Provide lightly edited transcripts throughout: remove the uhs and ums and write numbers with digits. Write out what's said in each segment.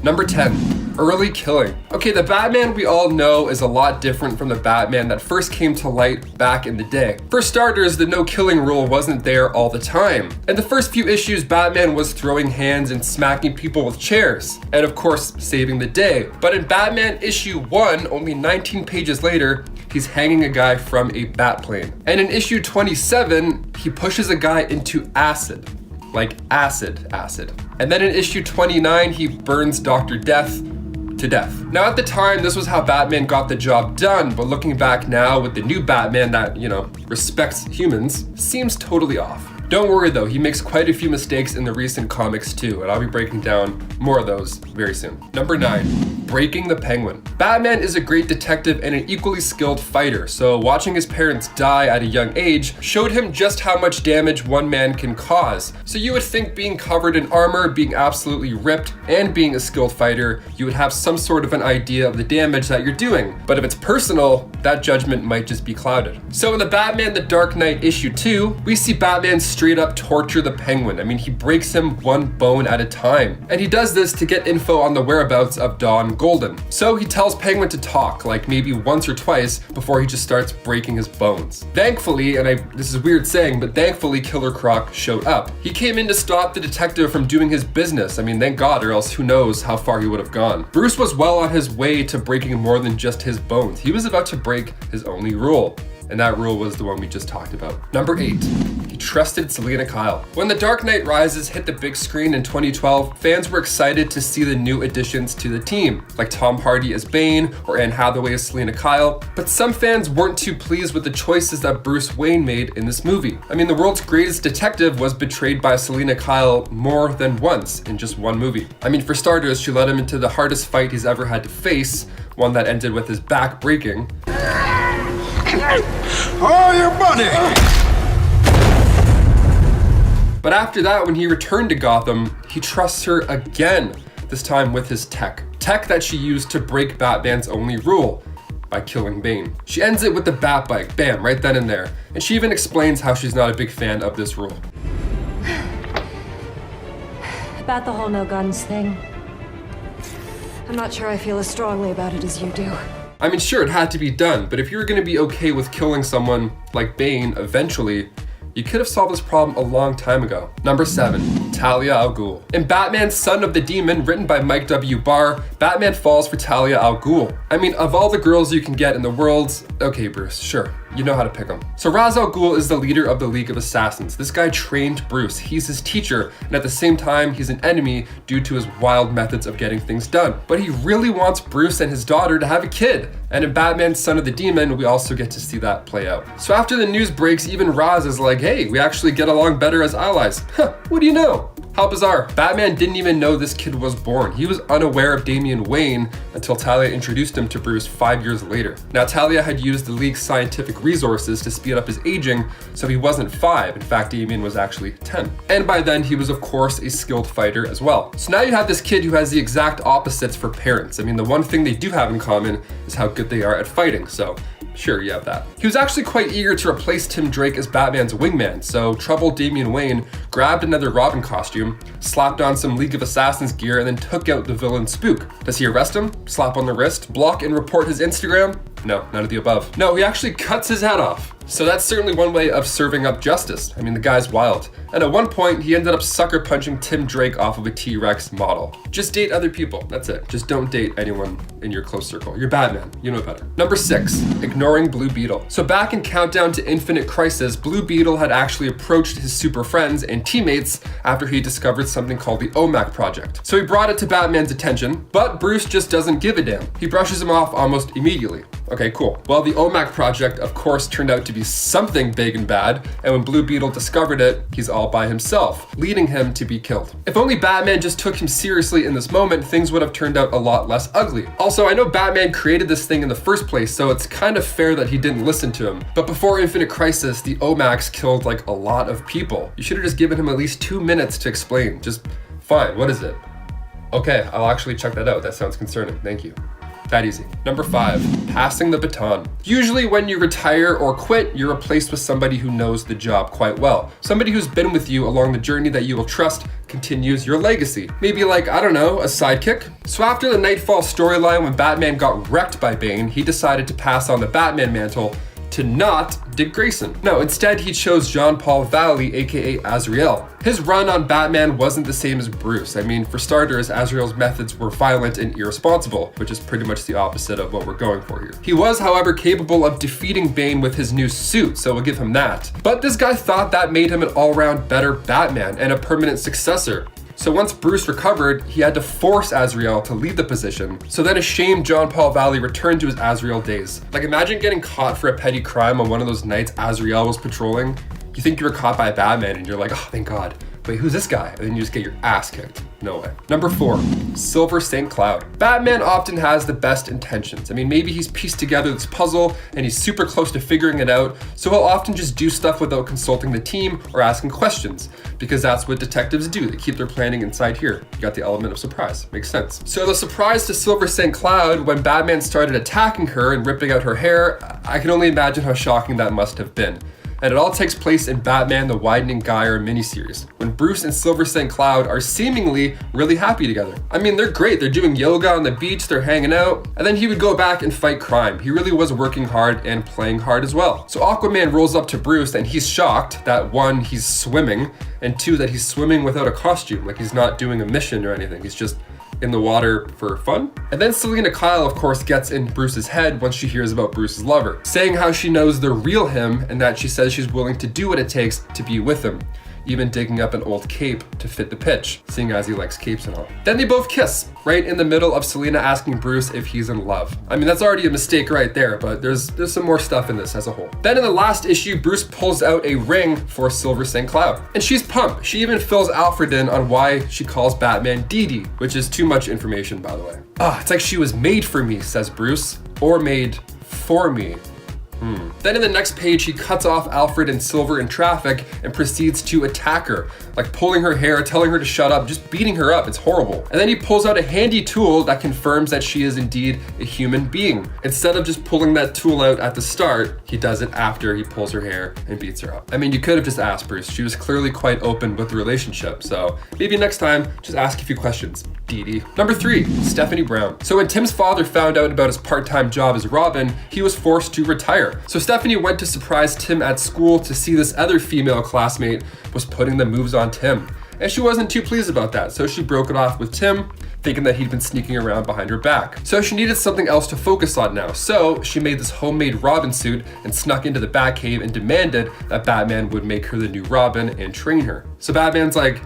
Number 10, early killing. Okay, the Batman we all know is a lot different from the Batman that first came to light back in the day. For starters, the no killing rule wasn't there all the time. In the first few issues, Batman was throwing hands and smacking people with chairs, and of course, saving the day. But in Batman issue 1, only 19 pages later, he's hanging a guy from a bat plane. And in issue 27, he pushes a guy into acid. Like acid. And then in issue 29, he burns Dr. Death to death. Now at the time, this was how Batman got the job done, but looking back now with the new Batman that, respects humans, seems totally off. Don't worry though, he makes quite a few mistakes in the recent comics too, and I'll be breaking down more of those very soon. Number 9, breaking the Penguin. Batman is a great detective and an equally skilled fighter, so watching his parents die at a young age showed him just how much damage one man can cause. So you would think being covered in armor, being absolutely ripped, and being a skilled fighter, you would have some sort of an idea of the damage that you're doing. But if it's personal, that judgment might just be clouded. So in the Batman The Dark Knight issue 2, we see Batman straight up torture the Penguin. I mean, he breaks him one bone at a time. And he does this to get info on the whereabouts of Dawn Golden. So he tells Penguin to talk, like maybe once or twice, before he just starts breaking his bones. Thankfully, this is weird saying, but thankfully Killer Croc showed up. He came in to stop the detective from doing his business. I mean, thank God, or else who knows how far he would have gone. Bruce was well on his way to breaking more than just his bones. He was about to break his only rule. And that rule was the one we just talked about. Number 8, he trusted Selina Kyle. When The Dark Knight Rises hit the big screen in 2012, fans were excited to see the new additions to the team, like Tom Hardy as Bane or Anne Hathaway as Selina Kyle, but some fans weren't too pleased with the choices that Bruce Wayne made in this movie. I mean, the world's greatest detective was betrayed by Selina Kyle more than once in just one movie. I mean, for starters, she led him into the hardest fight he's ever had to face, one that ended with his back breaking. Oh, your money! But after that, when he returned to Gotham, he trusts her again, this time with his tech. Tech that she used to break Batman's only rule, by killing Bane. She ends it with the bat bike, bam, right then and there. And she even explains how she's not a big fan of this rule. About the whole no guns thing, I'm not sure I feel as strongly about it as you do. I mean, sure, it had to be done, but if you were going to be okay with killing someone like Bane eventually, you could have solved this problem a long time ago. Number 7, Talia al Ghul. In Batman Son of the Demon, written by Mike W. Barr, Batman falls for Talia al Ghul. I mean, of all the girls you can get in the world, okay, Bruce, sure. You know how to pick them. So Ra's al Ghul is the leader of the League of Assassins. This guy trained Bruce. He's his teacher, and at the same time, he's an enemy due to his wild methods of getting things done. But he really wants Bruce and his daughter to have a kid. And in Batman Son of the Demon, we also get to see that play out. So after the news breaks, even Ra's is like, hey, we actually get along better as allies. Huh, what do you know? How bizarre. Batman didn't even know this kid was born. He was unaware of Damian Wayne until Talia introduced him to Bruce 5 years later. Now, Talia had used the League's scientific resources to speed up his aging, so he wasn't 5. In fact, Damian was actually 10. And by then, he was, of course, a skilled fighter as well. So now you have this kid who has the exact opposites for parents. I mean, the one thing they do have in common is how good they are at fighting, so sure, you have that. He was actually quite eager to replace Tim Drake as Batman's wingman, so troubled Damian Wayne grabbed another Robin costume, slapped on some League of Assassins gear, and then took out the villain Spook. Does he arrest him, slap on the wrist, block and report his Instagram? No, none of the above. No, he actually cuts his head off. So that's certainly one way of serving up justice. I mean, the guy's wild. And at one point, he ended up sucker punching Tim Drake off of a T-Rex model. Just date other people, that's it. Just don't date anyone in your close circle. You're Batman, you know better. Number 6, ignoring Blue Beetle. So back in Countdown to Infinite Crisis, Blue Beetle had actually approached his super friends and teammates after he discovered something called the OMAC Project. So he brought it to Batman's attention, but Bruce just doesn't give a damn. He brushes him off almost immediately. Okay, cool. Well, the OMAC Project, of course, turned out to be something big and bad, and when Blue Beetle discovered it, he's all by himself, leading him to be killed. If only Batman just took him seriously in this moment, things would have turned out a lot less ugly. Also, I know Batman created this thing in the first place, so it's kind of fair that he didn't listen to him. But before Infinite Crisis, the OMACs killed like a lot of people. You should have just given him at least 2 minutes to explain. Just, fine, what is it? Okay, I'll actually check that out. That sounds concerning, thank you. That easy. Number 5, passing the baton. Usually when you retire or quit, you're replaced with somebody who knows the job quite well. Somebody who's been with you along the journey that you will trust continues your legacy. Maybe like, I don't know, a sidekick? So after the Nightfall storyline when Batman got wrecked by Bane, he decided to pass on the Batman mantle to not Dick Grayson. No, instead he chose John Paul Valley, aka Azrael. His run on Batman wasn't the same as Bruce. I mean, for starters, Azrael's methods were violent and irresponsible, which is pretty much the opposite of what we're going for here. He was, however, capable of defeating Bane with his new suit, so we'll give him that. But this guy thought that made him an all-round better Batman and a permanent successor. So once Bruce recovered, he had to force Azrael to leave the position. So then ashamed John Paul Valley returned to his Azrael days. Like imagine getting caught for a petty crime on one of those nights Azrael was patrolling. You think you were caught by Batman and you're like, oh, thank God. Wait, who's this guy? And then you just get your ass kicked. No way. Number 4, Silver St. Cloud. Batman often has the best intentions. I mean, maybe he's pieced together this puzzle and he's super close to figuring it out, so he'll often just do stuff without consulting the team or asking questions, because that's what detectives do. They keep their planning inside here. You got the element of surprise. Makes sense. So the surprise to Silver St. Cloud when Batman started attacking her and ripping out her hair, I can only imagine how shocking that must have been. And it all takes place in Batman the Widening Gyre miniseries, when Bruce and Silver St. Cloud are seemingly really happy together. I mean, they're great. They're doing yoga on the beach, they're hanging out, and then he would go back and fight crime. He really was working hard and playing hard as well. So Aquaman rolls up to Bruce and he's shocked that 1, he's swimming, and 2, that he's swimming without a costume, like he's not doing a mission or anything. He's just in the water for fun. And then Selena Kyle, of course, gets in Bruce's head once she hears about Bruce's lover, saying how she knows the real him and that she says she's willing to do what it takes to be with him, even digging up an old cape to fit the pitch, seeing as he likes capes and all. Then they both kiss, right in the middle of Selena asking Bruce if he's in love. I mean, that's already a mistake right there, but there's some more stuff in this as a whole. Then in the last issue, Bruce pulls out a ring for Silver St. Cloud, and she's pumped. She even fills Alfred in on why she calls Batman Dee Dee, which is too much information, by the way. It's like she was made for me, says Bruce, or made for me. Then in the next page, he cuts off Alfred and Silver in traffic and proceeds to attack her, like pulling her hair, telling her to shut up, just beating her up. It's horrible. And then he pulls out a handy tool that confirms that she is indeed a human being. Instead of just pulling that tool out at the start, he does it after he pulls her hair and beats her up. I mean, you could have just asked Bruce. She was clearly quite open with the relationship, so maybe next time, just ask a few questions. Dee Dee. Number 3, Stephanie Brown. So when Tim's father found out about his part-time job as Robin, he was forced to retire. So Stephanie went to surprise Tim at school to see this other female classmate was putting the moves on Tim. And she wasn't too pleased about that, so she broke it off with Tim, thinking that he'd been sneaking around behind her back. So she needed something else to focus on now, so she made this homemade Robin suit and snuck into the Batcave and demanded that Batman would make her the new Robin and train her. So Batman's like,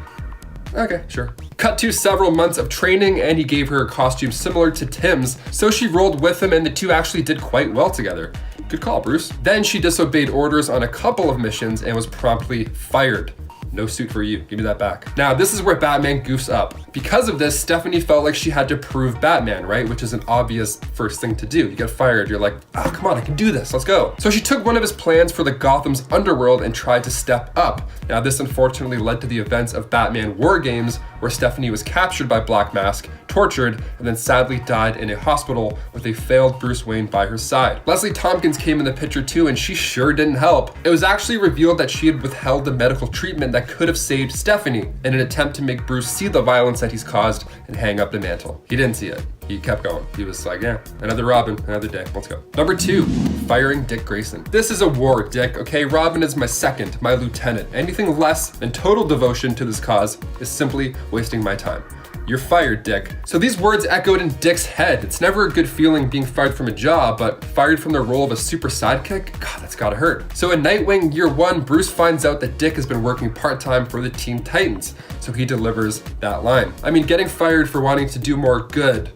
okay, sure. Cut to several months of training and he gave her a costume similar to Tim's, so she rolled with him and the two actually did quite well together. Good call, Bruce. Then she disobeyed orders on a couple of missions and was promptly fired. No suit for you, give me that back. Now, this is where Batman goofs up. Because of this, Stephanie felt like she had to prove Batman, right? Which is an obvious first thing to do. You get fired, you're like, oh, come on, I can do this, let's go. So she took one of his plans for the Gotham's underworld and tried to step up. Now, this unfortunately led to the events of Batman War Games, where Stephanie was captured by Black Mask, tortured, and then sadly died in a hospital with a failed Bruce Wayne by her side. Leslie Tompkins came in the picture too, and she sure didn't help. It was actually revealed that she had withheld the medical treatment that could have saved Stephanie in an attempt to make Bruce see the violence that he's caused and hang up the mantle. He didn't see it. He kept going. He was like, yeah, another Robin, another day, let's go. Number 2, firing Dick Grayson. This is a war, Dick, okay? Robin is my second, my lieutenant. Anything less than total devotion to this cause is simply wasting my time. You're fired, Dick. So these words echoed in Dick's head. It's never a good feeling being fired from a job, but fired from the role of a super sidekick? God, that's gotta hurt. So in Nightwing Year 1, Bruce finds out that Dick has been working part-time for the Teen Titans, so he delivers that line. I mean, getting fired for wanting to do more good.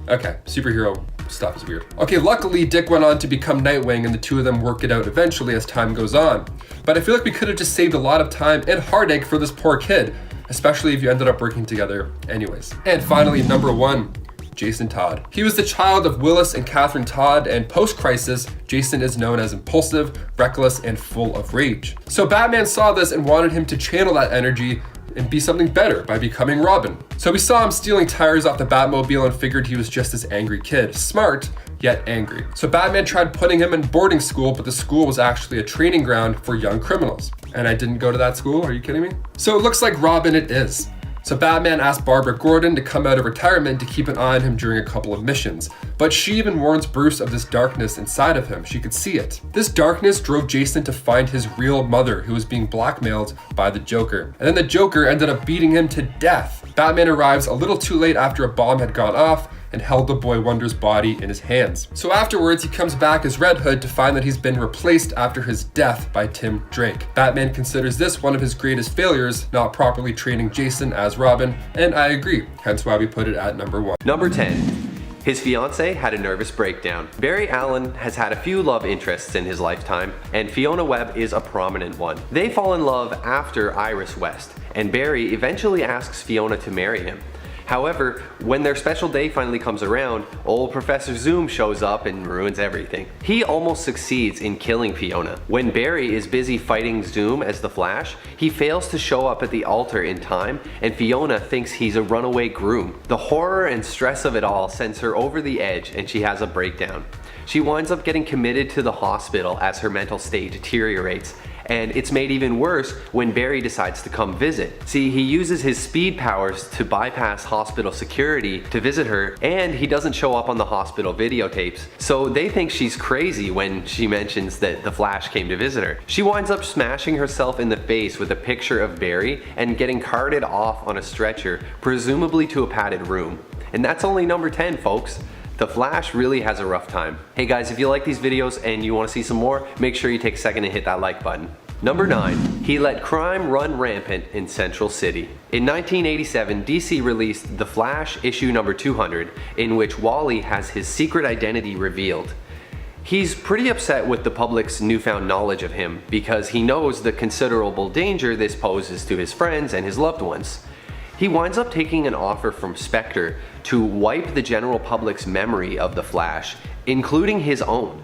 Okay, superhero stuff is weird. Okay, luckily Dick went on to become Nightwing and the two of them work it out eventually as time goes on. But I feel like we could have just saved a lot of time and heartache for this poor kid, especially if you ended up working together anyways. And finally, number 1, Jason Todd. He was the child of Willis and Catherine Todd, and post-crisis, Jason is known as impulsive, reckless, and full of rage. So Batman saw this and wanted him to channel that energy and be something better by becoming Robin. So we saw him stealing tires off the Batmobile and figured he was just this angry kid. Smart, yet angry. So Batman tried putting him in boarding school, but the school was actually a training ground for young criminals. And I didn't go to that school, are you kidding me? So it looks like Robin it is. So Batman asks Barbara Gordon to come out of retirement to keep an eye on him during a couple of missions. But she even warns Bruce of this darkness inside of him. She could see it. This darkness drove Jason to find his real mother, who was being blackmailed by the Joker. And then the Joker ended up beating him to death. Batman arrives a little too late after a bomb had gone off and held the Boy Wonder's body in his hands. So afterwards, he comes back as Red Hood to find that he's been replaced after his death by Tim Drake. Batman considers this one of his greatest failures, not properly training Jason as Robin, and I agree, hence why we put it at number 1. Number 10. His fiancée had a nervous breakdown. Barry Allen has had a few love interests in his lifetime, and Fiona Webb is a prominent one. They fall in love after Iris West, and Barry eventually asks Fiona to marry him. However, when their special day finally comes around, old Professor Zoom shows up and ruins everything. He almost succeeds in killing Fiona. When Barry is busy fighting Zoom as the Flash, he fails to show up at the altar in time, and Fiona thinks he's a runaway groom. The horror and stress of it all sends her over the edge, and she has a breakdown. She winds up getting committed to the hospital as her mental state deteriorates, and it's made even worse when Barry decides to come visit. See, he uses his speed powers to bypass hospital security to visit her, and he doesn't show up on the hospital videotapes. So they think she's crazy when she mentions that the Flash came to visit her. She winds up smashing herself in the face with a picture of Barry and getting carted off on a stretcher, presumably to a padded room. And that's only number 10, folks. The Flash really has a rough time. Hey guys, if you like these videos and you want to see some more, make sure you take a second and hit that like button. Number 9. He let crime run rampant in Central City. In 1987, DC released The Flash issue number 200, in which Wally has his secret identity revealed. He's pretty upset with the public's newfound knowledge of him because he knows the considerable danger this poses to his friends and his loved ones. He winds up taking an offer from Spectre to wipe the general public's memory of the Flash, including his own.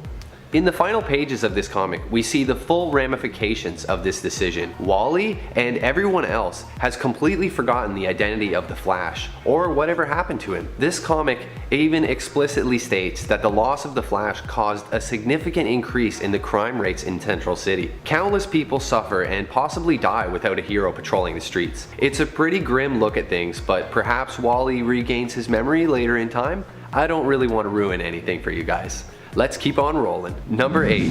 In the final pages of this comic, we see the full ramifications of this decision. Wally and everyone else has completely forgotten the identity of the Flash, or whatever happened to him. This comic even explicitly states that the loss of the Flash caused a significant increase in the crime rates in Central City. Countless people suffer and possibly die without a hero patrolling the streets. It's a pretty grim look at things, but perhaps Wally regains his memory later in time? I don't really want to ruin anything for you guys. Let's keep on rolling. Number 8.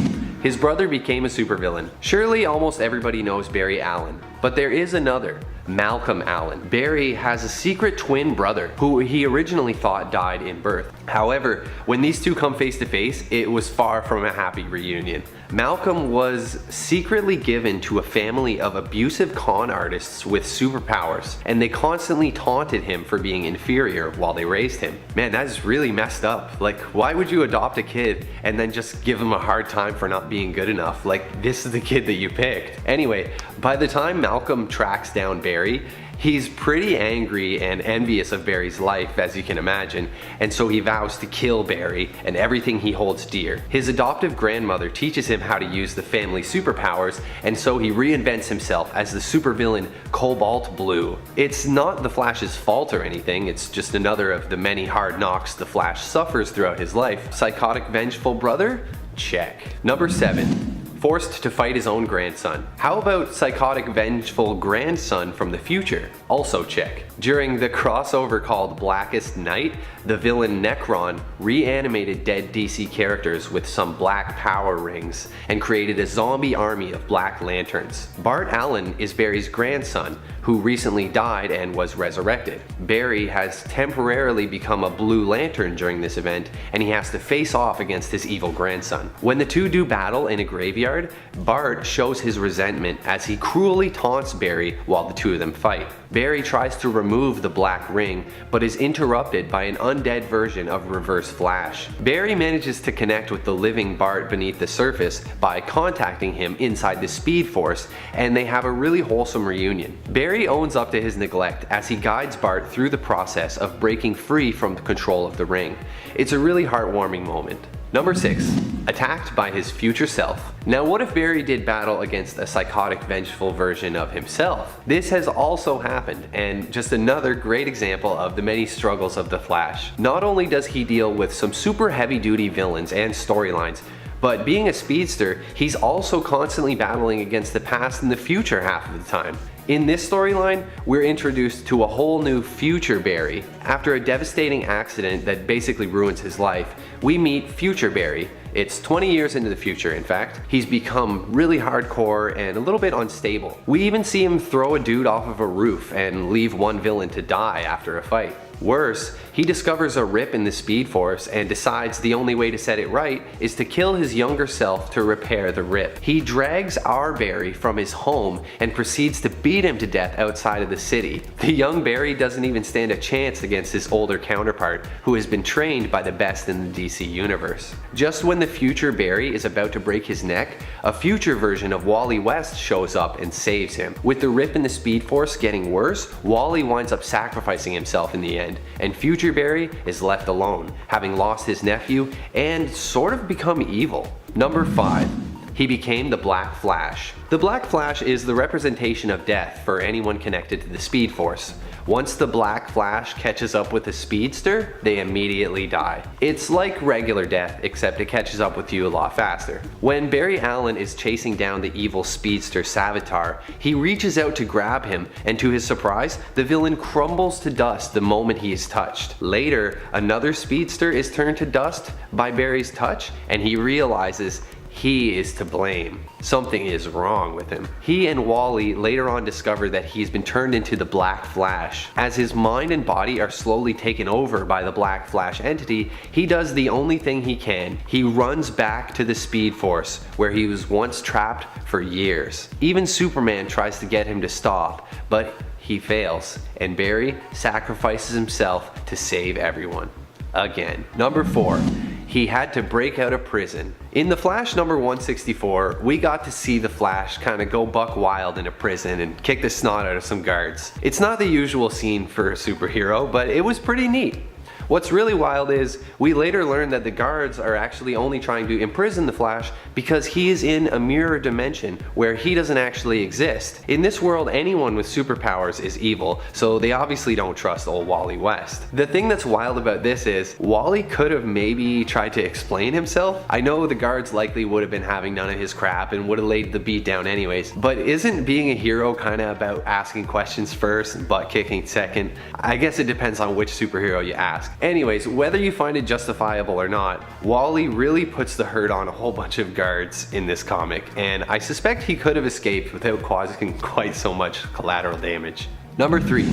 His brother became a supervillain. Surely almost everybody knows Barry Allen, but there is another, Malcolm Allen. Barry has a secret twin brother who he originally thought died in birth. However, when these two come face to face, it was far from a happy reunion. Malcolm was secretly given to a family of abusive con artists with superpowers, and they constantly taunted him for being inferior while they raised him. Man, that is really messed up. Like, why would you adopt a kid and then just give him a hard time for not being good enough? Like, this is the kid that you picked. Anyway, by the time Malcolm tracks down Barry, he's pretty angry and envious of Barry's life, as you can imagine, and so he vows to kill Barry and everything he holds dear. His adoptive grandmother teaches him how to use the family superpowers, and so he reinvents himself as the supervillain Cobalt Blue. It's not the Flash's fault or anything, it's just another of the many hard knocks the Flash suffers throughout his life. Psychotic vengeful brother? Check. Number 7. Forced to fight his own grandson. How about psychotic vengeful grandson from the future? Also check. During the crossover called Blackest Night, the villain Necron reanimated dead DC characters with some black power rings and created a zombie army of Black Lanterns. Bart Allen is Barry's grandson, who recently died and was resurrected. Barry has temporarily become a Blue Lantern during this event, and he has to face off against his evil grandson. When the two do battle in a graveyard, Bart shows his resentment as he cruelly taunts Barry while the two of them fight. Barry tries to remove the black ring, but is interrupted by an undead version of Reverse Flash. Barry manages to connect with the living Bart beneath the surface by contacting him inside the Speed Force, and they have a really wholesome reunion. Barry owns up to his neglect as he guides Bart through the process of breaking free from the control of the ring. It's a really heartwarming moment. Number 6. Attacked by his future self. Now what if Barry did battle against a psychotic vengeful version of himself? This has also happened, and just another great example of the many struggles of the Flash. Not only does he deal with some super heavy duty villains and storylines, but being a speedster, he's also constantly battling against the past and the future half of the time. In this storyline, we're introduced to a whole new future Barry. After a devastating accident that basically ruins his life, we meet future Barry. It's 20 years into the future, in fact. He's become really hardcore and a little bit unstable. We even see him throw a dude off of a roof and leave one villain to die after a fight. Worse, he discovers a rip in the Speed Force and decides the only way to set it right is to kill his younger self to repair the rip. He drags our Barry from his home and proceeds to beat him to death outside of the city. The young Barry doesn't even stand a chance against his older counterpart, who has been trained by the best in the DC universe. Just when the future Barry is about to break his neck, a future version of Wally West shows up and saves him. With the rip in the Speed Force getting worse, Wally winds up sacrificing himself in the end, and future Barry is left alone, having lost his nephew and sort of become evil. Number 5. He became the Black Flash. The Black Flash is the representation of death for anyone connected to the Speed Force. Once the Black Flash catches up with the Speedster, they immediately die. It's like regular death, except it catches up with you a lot faster. When Barry Allen is chasing down the evil Speedster Savitar, he reaches out to grab him, and to his surprise, the villain crumbles to dust the moment he is touched. Later, another Speedster is turned to dust by Barry's touch, and he realizes he is to blame. Something is wrong with him. He and Wally later on discover that he's been turned into the Black Flash. As his mind and body are slowly taken over by the Black Flash entity, he does the only thing he can. He runs back to the Speed Force, where he was once trapped for years. Even Superman tries to get him to stop, but he fails, and Barry sacrifices himself to save everyone. Again. Number 4. He had to break out of prison. In The Flash number 164, we got to see the Flash kind of go buck wild in a prison and kick the snot out of some guards. It's not the usual scene for a superhero, but it was pretty neat. What's really wild is, we later learn that the guards are actually only trying to imprison the Flash because he is in a mirror dimension where he doesn't actually exist. In this world, anyone with superpowers is evil, so they obviously don't trust old Wally West. The thing that's wild about this is, Wally could have maybe tried to explain himself. I know the guards likely would have been having none of his crap and would have laid the beat down anyways, but isn't being a hero kind of about asking questions first and butt kicking second? I guess it depends on which superhero you ask. Anyways, whether you find it justifiable or not, Wally really puts the hurt on a whole bunch of guards in this comic, and I suspect he could have escaped without causing quite so much collateral damage. Number 3.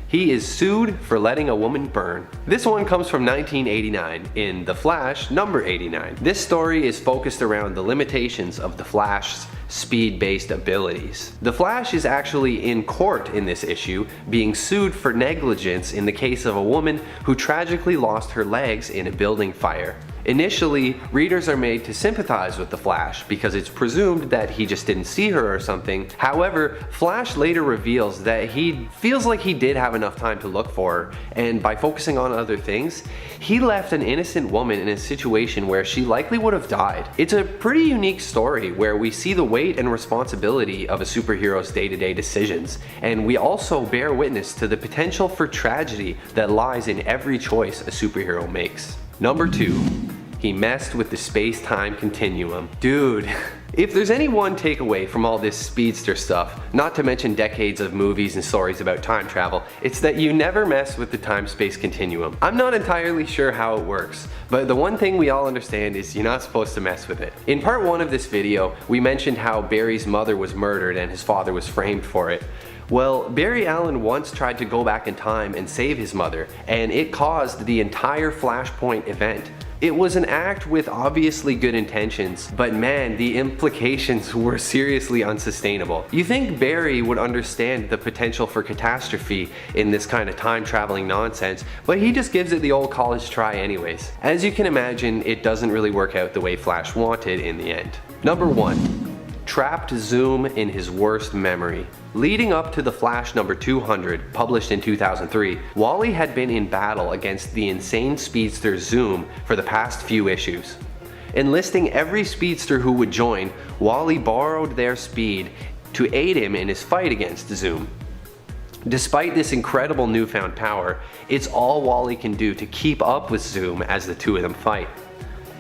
He is sued for letting a woman burn. This one comes from 1989 in The Flash number 89. This story is focused around the limitations of the Flash's speed-based abilities. The Flash is actually in court in this issue, being sued for negligence in the case of a woman who tragically lost her legs in a building fire. Initially, readers are made to sympathize with the Flash because it's presumed that he just didn't see her or something. However, Flash later reveals that he feels like he did have enough time to look for her, and by focusing on other things, he left an innocent woman in a situation where she likely would have died. It's a pretty unique story where we see the weight and responsibility of a superhero's day-to-day decisions, and we also bear witness to the potential for tragedy that lies in every choice a superhero makes. Number 2. He messed with the space-time continuum. Dude, if there's any one takeaway from all this Speedster stuff, not to mention decades of movies and stories about time travel, it's that you never mess with the time-space continuum. I'm not entirely sure how it works, but the one thing we all understand is you're not supposed to mess with it. In part 1 of this video, we mentioned how Barry's mother was murdered and his father was framed for it. Well, Barry Allen once tried to go back in time and save his mother, and it caused the entire Flashpoint event. It was an act with obviously good intentions, but man, the implications were seriously unsustainable. You think Barry would understand the potential for catastrophe in this kind of time-traveling nonsense, but he just gives it the old college try anyways. As you can imagine, it doesn't really work out the way Flash wanted in the end. Number 1. Trapped Zoom in his worst memory. Leading up to The Flash number 200, published in 2003, Wally had been in battle against the insane speedster Zoom for the past few issues. Enlisting every speedster who would join, Wally borrowed their speed to aid him in his fight against Zoom. Despite this incredible newfound power, it's all Wally can do to keep up with Zoom as the two of them fight.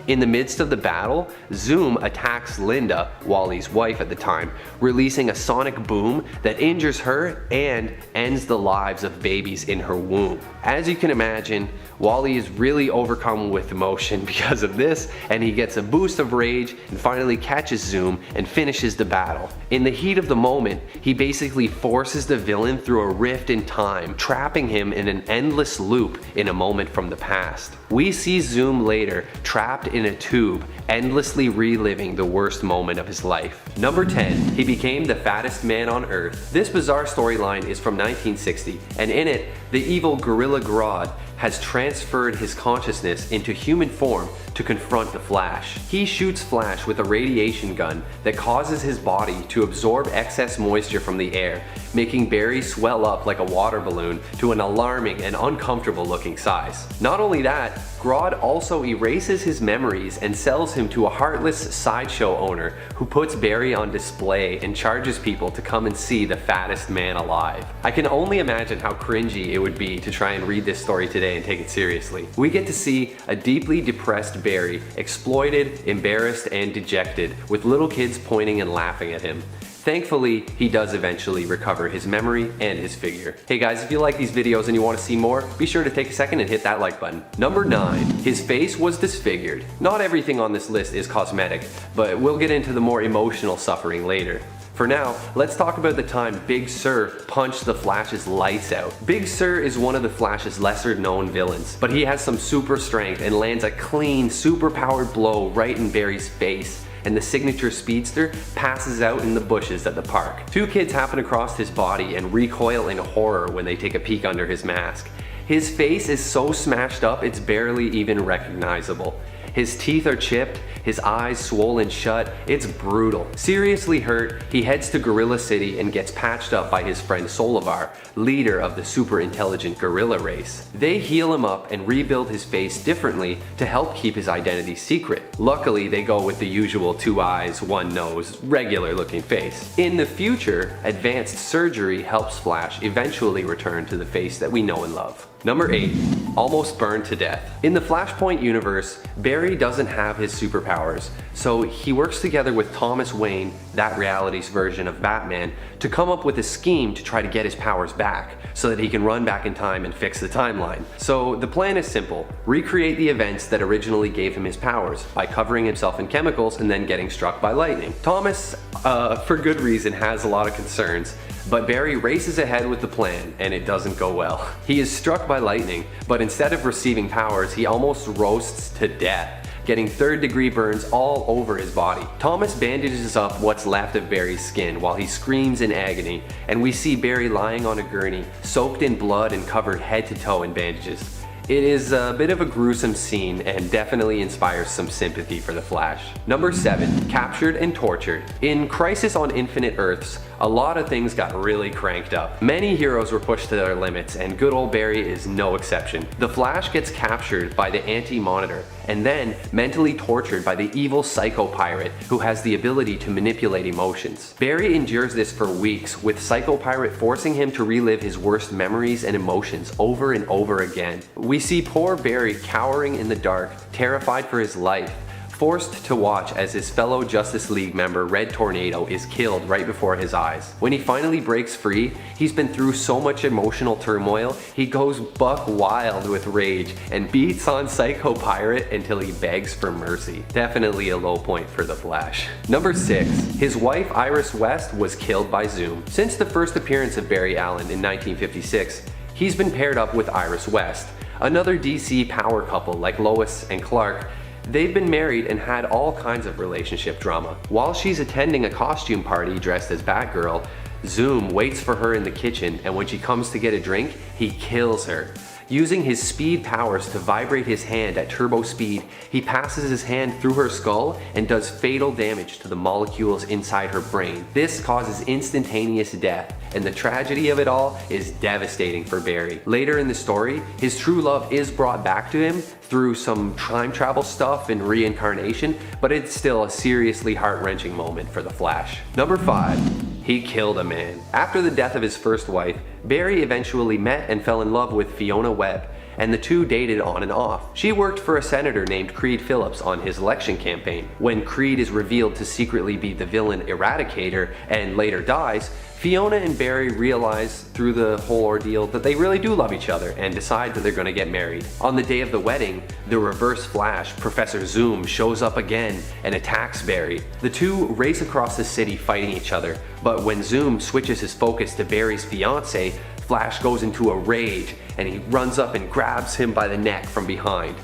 In the midst of the battle, Zoom attacks Linda, Wally's wife at the time, releasing a sonic boom that injures her and ends the lives of babies in her womb. As you can imagine, Wally is really overcome with emotion because of this, and he gets a boost of rage and finally catches Zoom and finishes the battle. In the heat of the moment, he basically forces the villain through a rift in time, trapping him in an endless loop in a moment from the past. We see Zoom later trapped in a tube, endlessly reliving the worst moment of his life. Number 10. He became the fattest man on Earth. This bizarre storyline is from 1960, and in it, the evil Gorilla Grodd has transferred his consciousness into human form to confront the Flash. He shoots Flash with a radiation gun that causes his body to absorb excess moisture from the air, making Barry swell up like a water balloon to an alarming and uncomfortable looking size. Not only that, Grodd also erases his memories and sells him to a heartless sideshow owner who puts Barry on display and charges people to come and see the fattest man alive. I can only imagine how cringy it would be to try and read this story today and take it seriously. We get to see a deeply depressed Barry, exploited, embarrassed, and dejected, with little kids pointing and laughing at him. Thankfully, he does eventually recover his memory and his figure. Hey guys, if you like these videos and you want to see more, be sure to take a second and hit that like button. Number 9. His face was disfigured. Not everything on this list is cosmetic, but we'll get into the more emotional suffering later. For now, let's talk about the time Big Sur punched the Flash's lights out. Big Sur is one of the Flash's lesser known villains, but he has some super strength and lands a clean, super powered blow right in Barry's face, and the signature Speedster passes out in the bushes at the park. Two kids happen across his body and recoil in horror when they take a peek under his mask. His face is so smashed up it's barely even recognizable. His teeth are chipped, his eyes swollen shut, it's brutal. Seriously hurt, he heads to Gorilla City and gets patched up by his friend Solovar, leader of the super intelligent gorilla race. They heal him up and rebuild his face differently to help keep his identity secret. Luckily, they go with the usual 2 eyes, 1 nose, regular looking face. In the future, advanced surgery helps Flash eventually return to the face that we know and love. Number 8. Almost burned to death. In the Flashpoint universe, Barry doesn't have his superpowers, so he works together with Thomas Wayne, that reality's version of Batman, to come up with a scheme to try to get his powers back, so that he can run back in time and fix the timeline. So the plan is simple: recreate the events that originally gave him his powers, by covering himself in chemicals and then getting struck by lightning. Thomas, for good reason, has a lot of concerns, but Barry races ahead with the plan, and it doesn't go well. He is struck by lightning, but instead of receiving powers, he almost roasts to death, getting 3rd-degree burns all over his body. Thomas bandages up what's left of Barry's skin while he screams in agony, and we see Barry lying on a gurney, soaked in blood and covered head to toe in bandages. It is a bit of a gruesome scene and definitely inspires some sympathy for the Flash. Number 7. Captured and tortured. In Crisis on Infinite Earths, a lot of things got really cranked up. Many heroes were pushed to their limits, and good old Barry is no exception. The Flash gets captured by the Anti-Monitor, and then mentally tortured by the evil Psycho Pirate, who has the ability to manipulate emotions. Barry endures this for weeks, with Psycho Pirate forcing him to relive his worst memories and emotions over and over again. We see poor Barry cowering in the dark, terrified for his life, forced to watch as his fellow Justice League member Red Tornado is killed right before his eyes. When he finally breaks free, he's been through so much emotional turmoil, he goes buck wild with rage and beats on Psycho Pirate until he begs for mercy. Definitely a low point for the Flash. Number 6. His wife Iris West was killed by Zoom. Since the first appearance of Barry Allen in 1956, he's been paired up with Iris West, another DC power couple like Lois and Clark. They've been married and had all kinds of relationship drama. While she's attending a costume party dressed as Batgirl, Zoom waits for her in the kitchen, and when she comes to get a drink, he kills her. Using his speed powers to vibrate his hand at turbo speed, he passes his hand through her skull and does fatal damage to the molecules inside her brain. This causes instantaneous death, and the tragedy of it all is devastating for Barry. Later in the story, his true love is brought back to him through some time travel stuff and reincarnation, but it's still a seriously heart-wrenching moment for the Flash. Number 5. He killed a man. After the death of his first wife, Barry eventually met and fell in love with Fiona Webb, and the two dated on and off. She worked for a senator named Creed Phillips on his election campaign. When Creed is revealed to secretly be the villain Eradicator and later dies, Fiona and Barry realize through the whole ordeal that they really do love each other and decide that they're going to get married. On the day of the wedding, the Reverse Flash, Professor Zoom, shows up again and attacks Barry. The two race across the city fighting each other, but when Zoom switches his focus to Barry's fiancée, Flash goes into a rage and he runs up and grabs him by the neck from behind.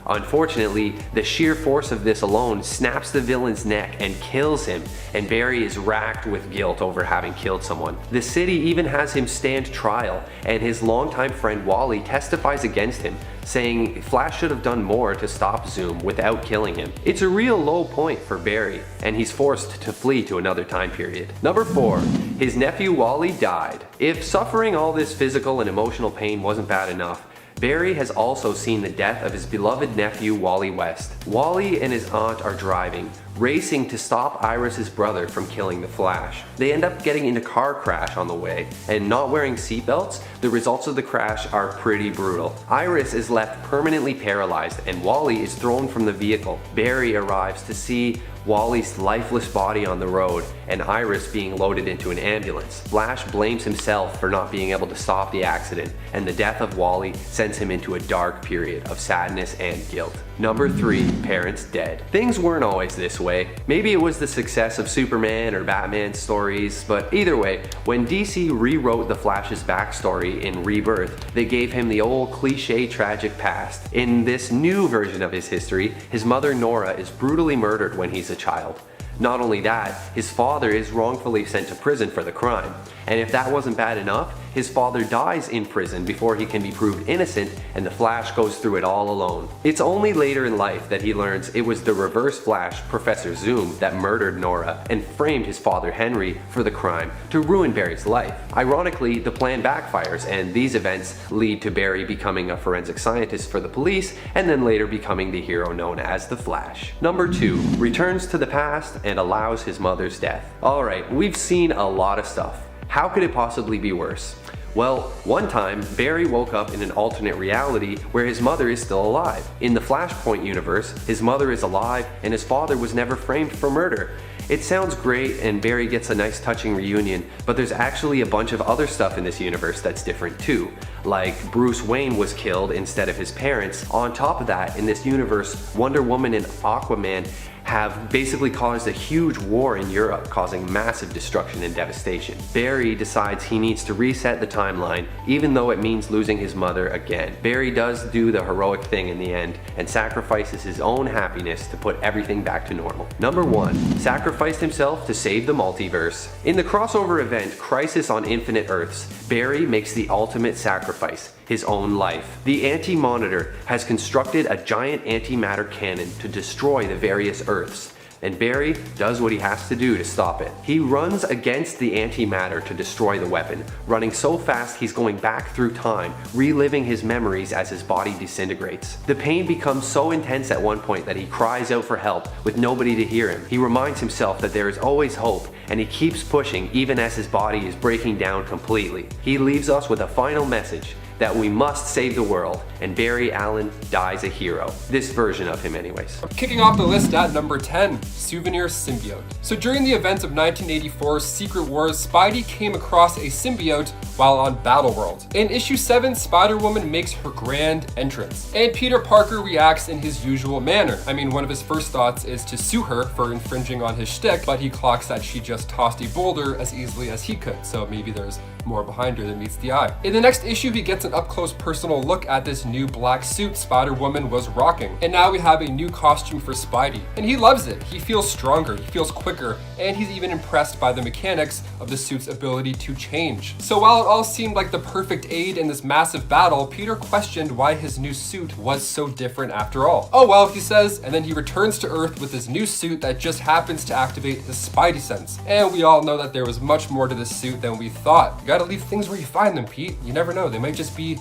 Unfortunately, the sheer force of this alone snaps the villain's neck and kills him, and Barry is racked with guilt over having killed someone. The city even has him stand trial, and his longtime friend Wally testifies against him, saying Flash should have done more to stop Zoom without killing him. It's a real low point for Barry, and he's forced to flee to another time period. Number 4. His nephew Wally died. If suffering all this physical and emotional pain wasn't bad enough, Barry has also seen the death of his beloved nephew Wally West. Wally and his aunt are driving, racing to stop Iris's brother from killing the Flash. They end up getting in a car crash on the way, and not wearing seatbelts, the results of the crash are pretty brutal. Iris is left permanently paralyzed and Wally is thrown from the vehicle. Barry arrives to see Wally's lifeless body on the road and Iris being loaded into an ambulance. Flash blames himself for not being able to stop the accident, and the death of Wally sends him into a dark period of sadness and guilt. Number 3. Parents dead. Things weren't always this way. Maybe it was the success of Superman or Batman stories, but either way, when DC rewrote the Flash's backstory in Rebirth, they gave him the old cliche tragic past. In this new version of his history, his mother Nora is brutally murdered when he's a child. Not only that, his father is wrongfully sent to prison for the crime. And if that wasn't bad enough, his father dies in prison before he can be proved innocent, and the Flash goes through it all alone. It's only later in life that he learns it was the Reverse Flash, Professor Zoom, that murdered Nora and framed his father Henry for the crime to ruin Barry's life. Ironically, the plan backfires, and these events lead to Barry becoming a forensic scientist for the police and then later becoming the hero known as the Flash. Number 2. Returns to the past and allows his mother's death. Alright, we've seen a lot of stuff. How could it possibly be worse? Well, one time, Barry woke up in an alternate reality where his mother is still alive. In the Flashpoint universe, his mother is alive and his father was never framed for murder. It sounds great and Barry gets a nice touching reunion, but there's actually a bunch of other stuff in this universe that's different too. Like Bruce Wayne was killed instead of his parents. On top of that, in this universe, Wonder Woman and Aquaman have basically caused a huge war in Europe, causing massive destruction and devastation. Barry decides he needs to reset the timeline, even though it means losing his mother again. Barry does do the heroic thing in the end and sacrifices his own happiness to put everything back to normal. Number 1. Sacrificed himself to save the multiverse. In the crossover event Crisis on Infinite Earths, Barry makes the ultimate sacrifice: his own life. The Anti-Monitor has constructed a giant antimatter cannon to destroy the various Earths, and Barry does what he has to do to stop it. He runs against the antimatter to destroy the weapon, running so fast he's going back through time, reliving his memories as his body disintegrates. The pain becomes so intense at one point that he cries out for help with nobody to hear him. He reminds himself that there is always hope, and he keeps pushing even as his body is breaking down completely. He leaves us with a final message: that we must save the world, and Barry Allen dies a hero. This version of him anyways. Kicking off the list at number 10, Souvenir Symbiote. So during the events of 1984's Secret Wars, Spidey came across a symbiote while on Battleworld. In issue 7, Spider-Woman makes her grand entrance, and Peter Parker reacts in his usual manner. I mean, one of his first thoughts is to sue her for infringing on his shtick, but he clocks that she just tossed a boulder as easily as he could, so maybe there's more behind her than meets the eye. In the next issue, he gets an up-close personal look at this new black suit Spider-Woman was rocking. And now we have a new costume for Spidey. And he loves it. He feels stronger, he feels quicker, and he's even impressed by the mechanics of the suit's ability to change. So while it all seemed like the perfect aid in this massive battle, Peter questioned why his new suit was so different after all. Oh well, he says, and then he returns to Earth with his new suit that just happens to activate his Spidey sense. And we all know that there was much more to this suit than we thought. You gotta leave things where you find them, Pete. You never know, they might just be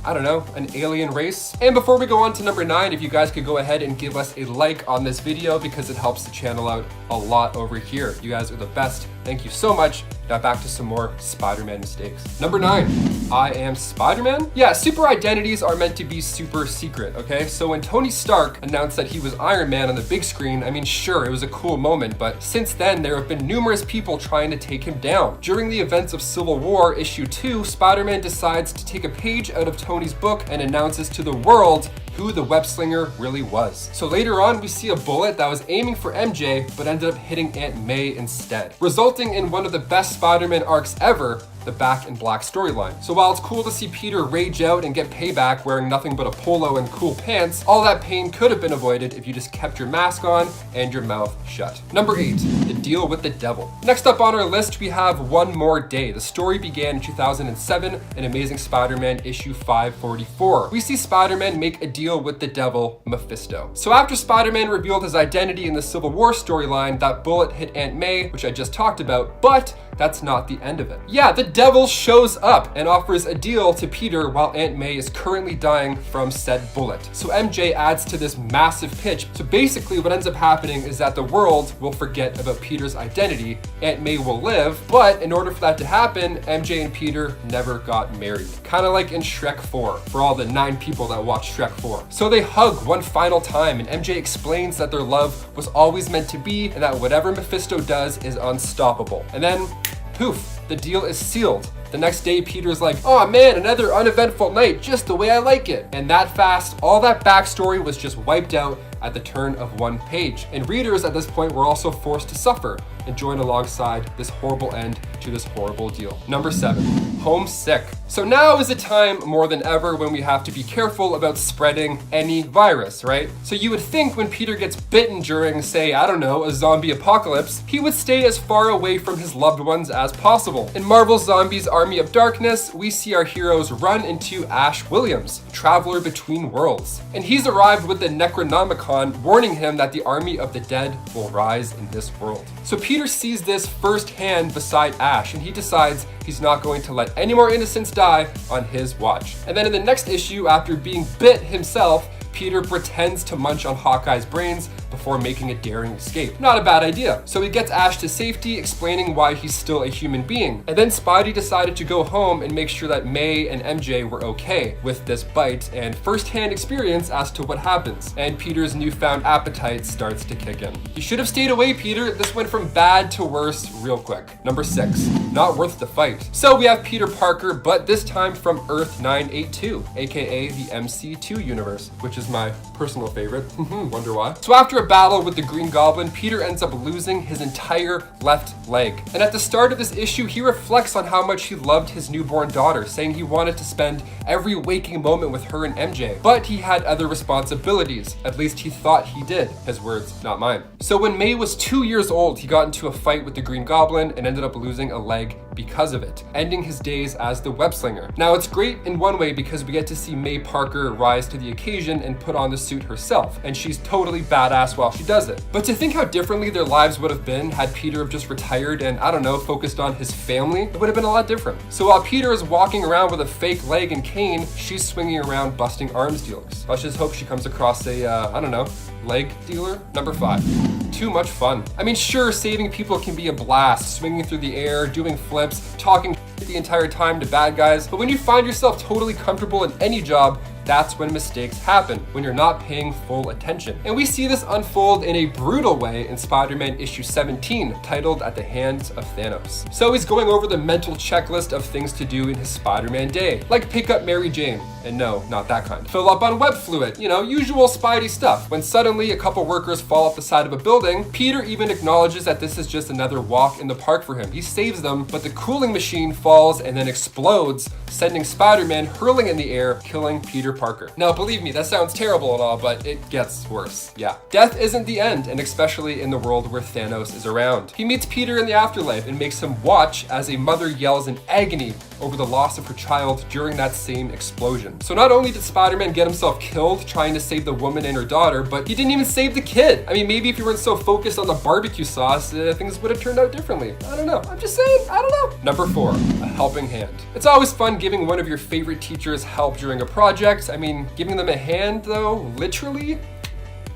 I don't know, an alien race. And before we go on to number 9, if you guys could go ahead and give us a like on this video because it helps the channel out a lot over here. You guys are the best. Thank you so much. Now back to some more Spider-Man mistakes. Number 9, I am Spider-Man? Yeah, super identities are meant to be super secret, okay? So when Tony Stark announced that he was Iron Man on the big screen, I mean, sure, it was a cool moment, but since then, there have been numerous people trying to take him down. During the events of Civil War issue 2, Spider-Man decides to take a page out of Tony's book and announces to the world who the web slinger really was. So later on, we see a bullet that was aiming for MJ, but ended up hitting Aunt May instead, resulting in one of the best Spider-Man arcs ever, the Back in Black storyline. So while it's cool to see Peter rage out and get payback wearing nothing but a polo and cool pants, all that pain could have been avoided if you just kept your mask on and your mouth shut. Number 8, the deal with the devil. Next up on our list, we have One More Day. The story began in 2007 in Amazing Spider-Man issue 544. We see Spider-Man make a deal with the devil, Mephisto. So after Spider-Man revealed his identity in the Civil War storyline, that bullet hit Aunt May, which I just talked about, but that's not the end of it. Yeah, the devil shows up and offers a deal to Peter while Aunt May is currently dying from said bullet. So MJ adds to this massive pitch. So basically what ends up happening is that the world will forget about Peter's identity. Aunt May will live, but in order for that to happen, MJ and Peter never got married. Kind of like in Shrek 4, for all the 9 people that watch Shrek 4. So they hug one final time and MJ explains that their love was always meant to be and that whatever Mephisto does is unstoppable. And then poof, the deal is sealed. The next day, Peter's like, oh man, another uneventful night, just the way I like it. And that fast, all that backstory was just wiped out at the turn of one page. And readers at this point were also forced to suffer and join alongside this horrible end to this horrible deal. Number 7, homesick. So now is a time more than ever when we have to be careful about spreading any virus, right? So you would think when Peter gets bitten during, say, I don't know, a zombie apocalypse, he would stay as far away from his loved ones as possible. In Marvel's Zombies Army of Darkness, we see our heroes run into Ash Williams, traveler between worlds. And he's arrived with the Necronomicon warning him that the army of the dead will rise in this world. So Peter sees this firsthand beside Ash and he decides he's not going to let any more innocents die on his watch. And then in the next issue, after being bit himself, Peter pretends to munch on Hawkeye's brains before making a daring escape. Not a bad idea. So he gets Ash to safety, explaining why he's still a human being. And then Spidey decided to go home and make sure that May and MJ were okay with this bite and firsthand experience as to what happens. And Peter's newfound appetite starts to kick in. You should have stayed away, Peter. This went from bad to worse real quick. Number 6, not worth the fight. So we have Peter Parker, but this time from Earth 982, aka the MC2 universe, which is my personal favorite. Wonder why. So after a battle with the Green Goblin, Peter ends up losing his entire left leg. And at the start of this issue, he reflects on how much he loved his newborn daughter, saying he wanted to spend every waking moment with her and MJ. But he had other responsibilities. At least he thought he did. His words, not mine. So when May was 2 years old, he got into a fight with the Green Goblin and ended up losing a leg because of it, ending his days as the web slinger. Now it's great in one way because we get to see May Parker rise to the occasion and put on the suit herself, and she's totally badass while she does it. But to think how differently their lives would have been had Peter have just retired and, I don't know, focused on his family, it would have been a lot different. So while Peter is walking around with a fake leg and cane, she's swinging around busting arms dealers. Let's just hope she comes across a, I don't know, leg dealer. Number 5, too much fun. I mean, sure, saving people can be a blast, swinging through the air, doing flips, talking the entire time to bad guys, but when you find yourself totally comfortable in any job, that's when mistakes happen, when you're not paying full attention. And we see this unfold in a brutal way in Spider-Man issue 17, titled At the Hands of Thanos. So he's going over the mental checklist of things to do in his Spider-Man day, like pick up Mary Jane, and no, not that kind. Fill up on web fluid, you know, usual Spidey stuff. When suddenly a couple workers fall off the side of a building, Peter even acknowledges that this is just another walk in the park for him. He saves them, but the cooling machine falls and then explodes, sending Spider-Man hurling in the air, killing Peter Parker. Now, believe me, that sounds terrible and all, but it gets worse. Yeah. Death isn't the end, and especially in the world where Thanos is around. He meets Peter in the afterlife and makes him watch as a mother yells in agony over the loss of her child during that same explosion. Spider-Man. So not only did Spider-Man get himself killed trying to save the woman and her daughter, but he didn't even save the kid. I mean, maybe if you weren't so focused on the barbecue sauce, things would have turned out differently. I don't know. I'm just saying, I don't know. Number 4, a helping hand. It's always fun giving one of your favorite teachers help during a project. I mean, giving them a hand though, literally,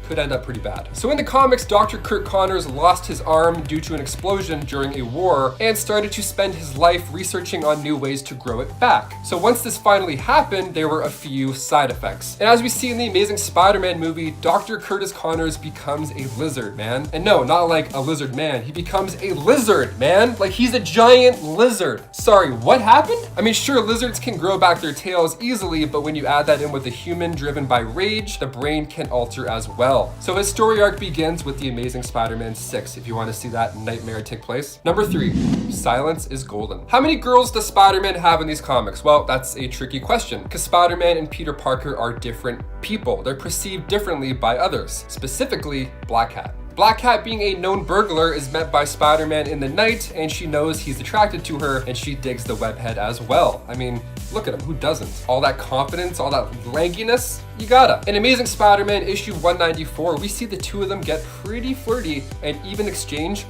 could end up pretty bad. So in the comics, Dr. Curt Connors lost his arm due to an explosion during a war and started to spend his life researching on new ways to grow it back. So once this finally happened, there were a few side effects. And as we see in the Amazing Spider-Man movie, Dr. Curtis Connors becomes a lizard man. And no, not like a lizard man. He becomes a lizard man. Like he's a giant lizard. Sorry, what happened? I mean, sure, lizards can grow back their tails easily, but when you add that in with a human driven by rage, the brain can alter as well. So his story arc begins with The Amazing Spider-Man 6, if you want to see that nightmare take place. Number 3, silence is golden. How many girls does Spider-Man have in these comics? Well, that's a tricky question, because Spider-Man and Peter Parker are different people. They're perceived differently by others, specifically Black Cat. Black Cat, being a known burglar, is met by Spider-Man in the night, and she knows he's attracted to her, and she digs the webhead as well. I mean, look at him, who doesn't? All that confidence, all that lankiness, you gotta. In Amazing Spider-Man issue 194, we see the two of them get pretty flirty and even exchange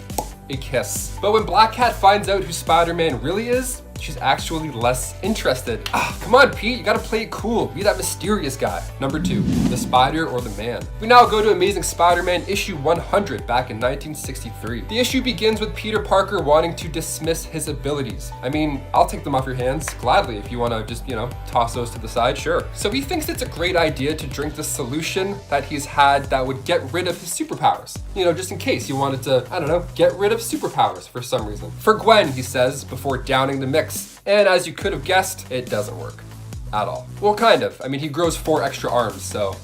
a kiss. But when Black Cat finds out who Spider-Man really is, she's actually less interested. Come on, Pete, you gotta play it cool. Be that mysterious guy. Number 2, the Spider or the Man. We now go to Amazing Spider-Man issue 100 back in 1963. The issue begins with Peter Parker wanting to dismiss his abilities. I mean, I'll take them off your hands gladly if you wanna just, toss those to the side, sure. So he thinks it's a great idea to drink the solution that he's had that would get rid of his superpowers. Just in case he wanted to, I don't know, get rid of superpowers for some reason. For Gwen, he says, before downing the mix. And as you could have guessed, it doesn't work at all. Well, kind of. I mean, he grows 4 extra arms, so,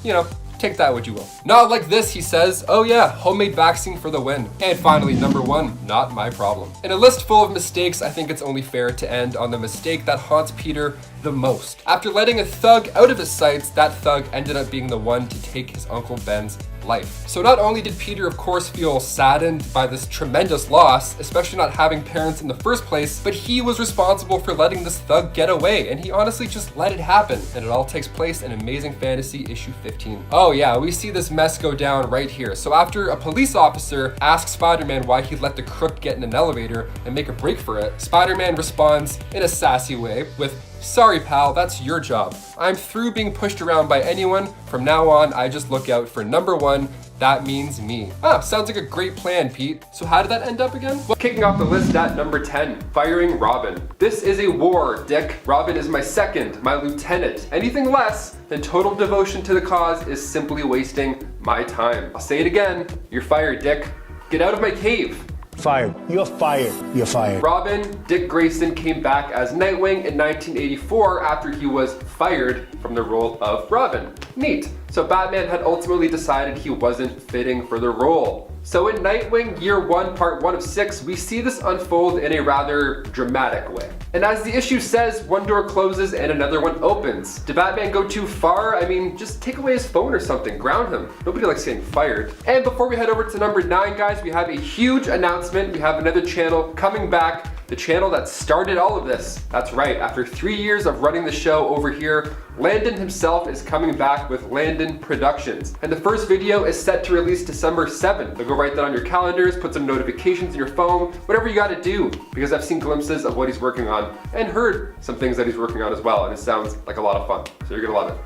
take that what you will. Not like this, he says. Oh yeah, homemade vaccine for the win. And finally, number 1, not my problem. In a list full of mistakes, I think it's only fair to end on the mistake that haunts Peter the most. After letting a thug out of his sights, that thug ended up being the one to take his Uncle Ben's life. So not only did Peter, of course, feel saddened by this tremendous loss, especially not having parents in the first place, but he was responsible for letting this thug get away, and he honestly just let it happen. And it all takes place in Amazing Fantasy issue 15. Oh yeah, we see this mess go down right here. So after a police officer asks Spider-Man why he let the crook get in an elevator and make a break for it, Spider-Man responds in a sassy way with, "Sorry, pal, that's your job. I'm through being pushed around by anyone. From now on, I just look out for number 1. That means me." Sounds like a great plan, Pete. So how did that end up again? Well, kicking off the list at number 10, firing Robin. This is a war, Dick. Robin is my second, my lieutenant. Anything less than total devotion to the cause is simply wasting my time. I'll say it again. You're fired, Dick. Get out of my cave. Fired. You're fired. You're fired. Robin, Dick Grayson, came back as Nightwing in 1984 after he was fired from the role of Robin. Neat. So Batman had ultimately decided he wasn't fitting for the role. So in Nightwing Year 1, Part 1 of 6, we see this unfold in a rather dramatic way. And as the issue says, one door closes and another one opens. Did Batman go too far? I mean, just take away his phone or something, ground him. Nobody likes getting fired. And before we head over to number 9, guys, we have a huge announcement. We have another channel coming back. The channel that started all of this. That's right, after 3 years of running the show over here, Landon himself is coming back with Landon Productions. And the first video is set to release December 7th. So go write that on your calendars, put some notifications in your phone, whatever you gotta do, because I've seen glimpses of what he's working on and heard some things that he's working on as well, and it sounds like a lot of fun. So you're gonna love it.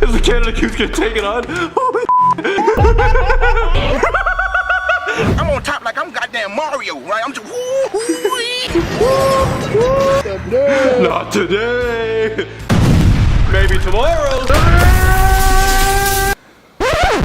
Is the Canada Goose gonna take it on? I'm on top like I'm goddamn Mario, right? I'm just Not today. Maybe tomorrow.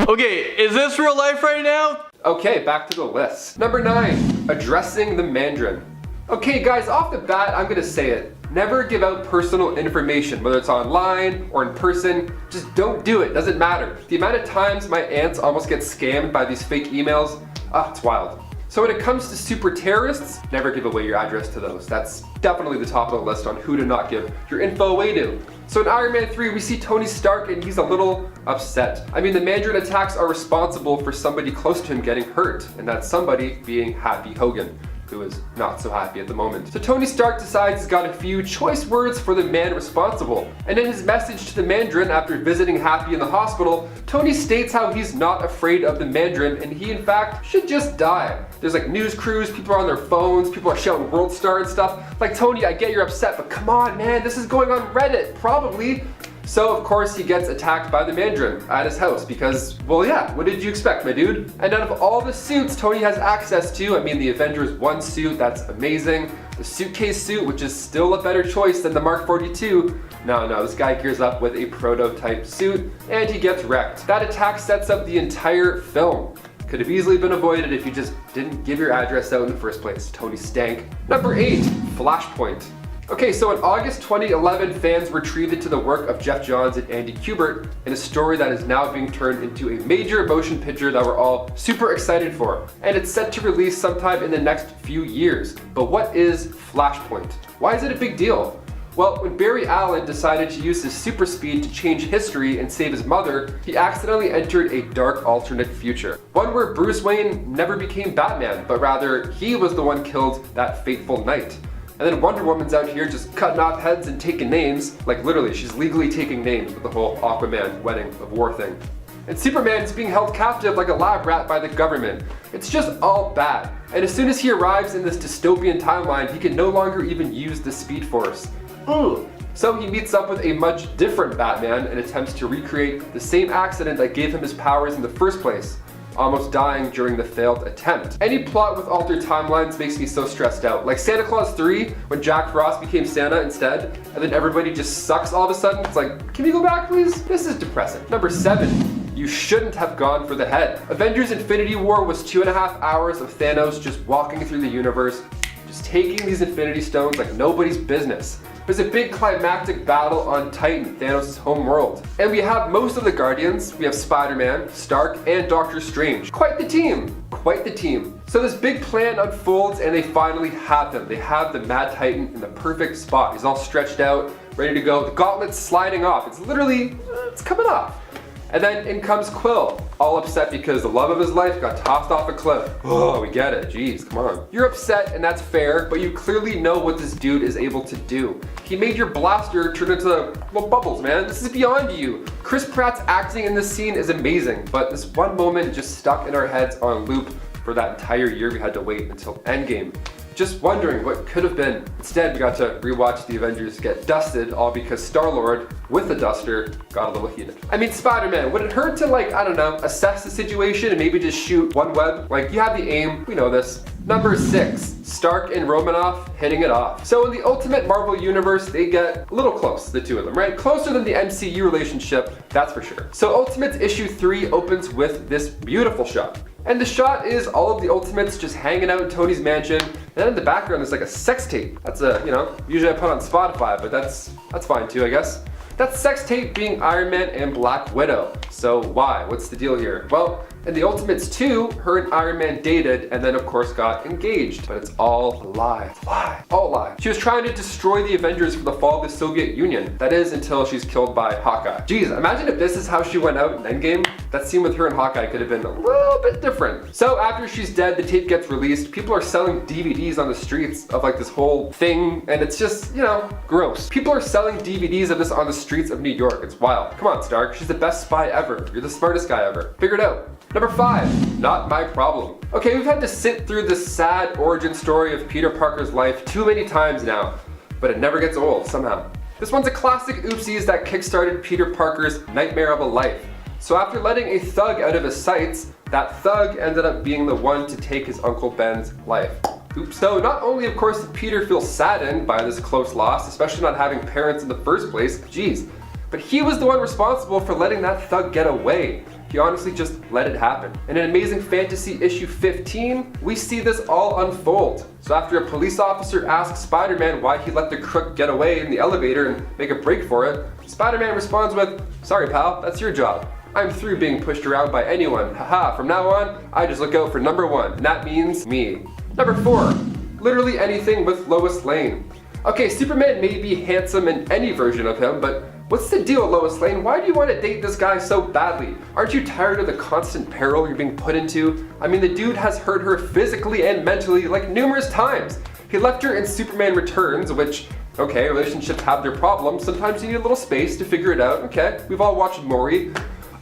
Okay, is this real life right now? Okay, back to the list. Number 9, addressing the Mandarin. Okay guys, off the bat, I'm gonna say it. Never give out personal information, whether it's online or in person. Just don't do it, doesn't matter. The amount of times my aunts almost get scammed by these fake emails, it's wild. So when it comes to super terrorists, never give away your address to those. That's definitely the top of the list on who to not give your info away to. So in Iron Man 3, we see Tony Stark and he's a little upset. I mean, the Mandarin attacks are responsible for somebody close to him getting hurt, and that somebody being Happy Hogan. who is not so happy at the moment. So Tony Stark decides he's got a few choice words for the man responsible. And in his message to the Mandarin after visiting Happy in the hospital, Tony states how he's not afraid of the Mandarin and he in fact should just die. There's like news crews, people are on their phones, people are shouting World Star and stuff. Like, Tony, I get you're upset, but come on, man, this is going on Reddit, probably. So of course he gets attacked by the Mandarin at his house because, well yeah, what did you expect, my dude? And out of all the suits Tony has access to, I mean the Avengers 1 suit, that's amazing. The suitcase suit, which is still a better choice than the Mark 42. No, this guy gears up with a prototype suit and he gets wrecked. That attack sets up the entire film. Could have easily been avoided if you just didn't give your address out in the first place. Tony stank. Number 8, Flashpoint. Okay, so in August 2011, fans were treated to the work of Jeff Johns and Andy Kubert in a story that is now being turned into a major motion picture that we're all super excited for. And it's set to release sometime in the next few years. But what is Flashpoint? Why is it a big deal? Well, when Barry Allen decided to use his super speed to change history and save his mother, he accidentally entered a dark alternate future. One where Bruce Wayne never became Batman, but rather he was the one killed that fateful night. And then Wonder Woman's out here just cutting off heads and taking names. Like literally, she's legally taking names with the whole Aquaman wedding of war thing. And Superman's being held captive like a lab rat by the government. It's just all bad. And as soon as he arrives in this dystopian timeline, he can no longer even use the Speed Force. Ugh. So he meets up with a much different Batman and attempts to recreate the same accident that gave him his powers in the first place, almost dying during the failed attempt. Any plot with altered timelines makes me so stressed out. Like Santa Claus 3, when Jack Frost became Santa instead, and then everybody just sucks all of a sudden. It's like, can we go back please? This is depressing. Number 7, you shouldn't have gone for the head. Avengers Infinity War was 2.5 hours of Thanos just walking through the universe, just taking these Infinity Stones like nobody's business. There's a big climactic battle on Titan, Thanos' home world. And we have most of the Guardians. We have Spider-Man, Stark, and Doctor Strange. Quite the team. Quite the team. So this big plan unfolds and they finally have him. They have the Mad Titan in the perfect spot. He's all stretched out, ready to go. The gauntlet's sliding off. It's literally, it's coming off. And then in comes Quill, all upset because the love of his life got tossed off a cliff. Oh, we get it, jeez, come on. You're upset and that's fair, but you clearly know what this dude is able to do. He made your blaster turn into, well, bubbles, man. This is beyond you. Chris Pratt's acting in this scene is amazing, but this one moment just stuck in our heads on loop for that entire year we had to wait until Endgame. Just wondering what could have been. Instead, we got to rewatch the Avengers get dusted, all because Star-Lord, with a duster, got a little heated. I mean, Spider-Man, would it hurt to, like, I don't know, assess the situation and maybe just shoot one web? Like, you have the aim, we know this. Number 6, Stark and Romanoff hitting it off. So in the Ultimate Marvel Universe, they get a little close, the two of them, right? Closer than the MCU relationship, that's for sure. So Ultimates issue 3 opens with this beautiful shot. And the shot is all of the Ultimates just hanging out in Tony's mansion. And then in the background, there's like a sex tape. That's a, you know, usually I put on Spotify, but that's fine too, I guess. That's sex tape being Iron Man and Black Widow. So why? What's the deal here? Well, in the Ultimates 2, her and Iron Man dated and then of course got engaged. But it's all a lie. It's a lie. All a lie. She was trying to destroy the Avengers for the fall of the Soviet Union. That is until she's killed by Hawkeye. Jeez, imagine if this is how she went out in Endgame. That scene with her and Hawkeye could have been a little bit different. So after she's dead, the tape gets released. People are selling DVDs on the streets of like this whole thing. And it's just, you know, gross. People are selling DVDs of this on the streets of New York. It's wild. Come on, Stark. She's the best spy ever. You're the smartest guy ever. Figure it out. Number 5, not my problem. Okay, we've had to sit through this sad origin story of Peter Parker's life too many times now, but it never gets old somehow. This one's a classic oopsies that kickstarted Peter Parker's nightmare of a life. So after letting a thug out of his sights, that thug ended up being the one to take his Uncle Ben's life. Oops. So not only of course did Peter feel saddened by this close loss, especially not having parents in the first place, jeez, but he was the one responsible for letting that thug get away. He honestly just let it happen. And in Amazing Fantasy issue 15, we see this all unfold. So after a police officer asks Spider-Man why he let the crook get away in the elevator and make a break for it, Spider-Man responds with, "Sorry pal, that's your job. I'm through being pushed around by anyone. Haha, from now on, I just look out for number 1, and that means me." Number 4, literally anything with Lois Lane. Okay, Superman may be handsome in any version of him, but what's the deal, Lois Lane? Why do you want to date this guy so badly? Aren't you tired of the constant peril you're being put into? I mean, the dude has hurt her physically and mentally like numerous times. He left her in Superman Returns, which, okay, relationships have their problems. Sometimes you need a little space to figure it out. Okay, we've all watched Maury.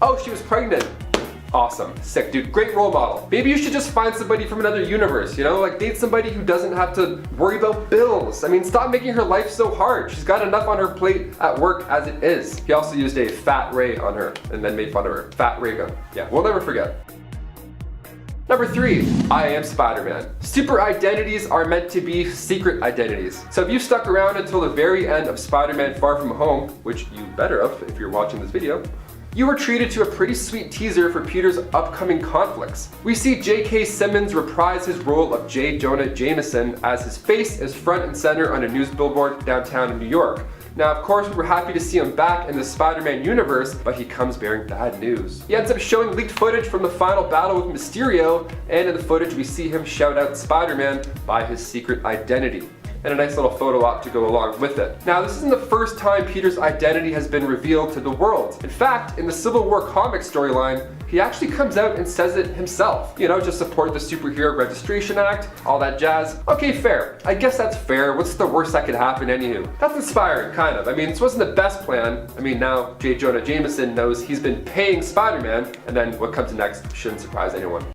Oh, she was pregnant. Awesome, sick, dude, great role model. Maybe you should just find somebody from another universe, you know? Like, date somebody who doesn't have to worry about bills. I mean, stop making her life so hard. She's got enough on her plate at work as it is. He also used a fat ray on her and then made fun of her. Fat ray gun. Yeah, we'll never forget. Number 3, I am Spider-Man. Super identities are meant to be secret identities. So if you stuck around until the very end of Spider-Man Far From Home, which you better have if you're watching this video, you were treated to a pretty sweet teaser for Peter's upcoming conflicts. We see J.K. Simmons reprise his role of J. Jonah Jameson as his face is front and center on a news billboard downtown in New York. Now, of course, we were happy to see him back in the Spider-Man universe, but he comes bearing bad news. He ends up showing leaked footage from the final battle with Mysterio, and in the footage we see him shout out Spider-Man by his secret identity, and a nice little photo op to go along with it. Now, this isn't the first time Peter's identity has been revealed to the world. In fact, in the Civil War comic storyline, he actually comes out and says it himself. You know, just support the Superhero Registration Act, all that jazz. Okay, fair. I guess that's fair. What's the worst that could happen, anywho? That's inspiring, kind of. I mean, this wasn't the best plan. I mean, now J. Jonah Jameson knows he's been paying Spider-Man, and then what comes next shouldn't surprise anyone.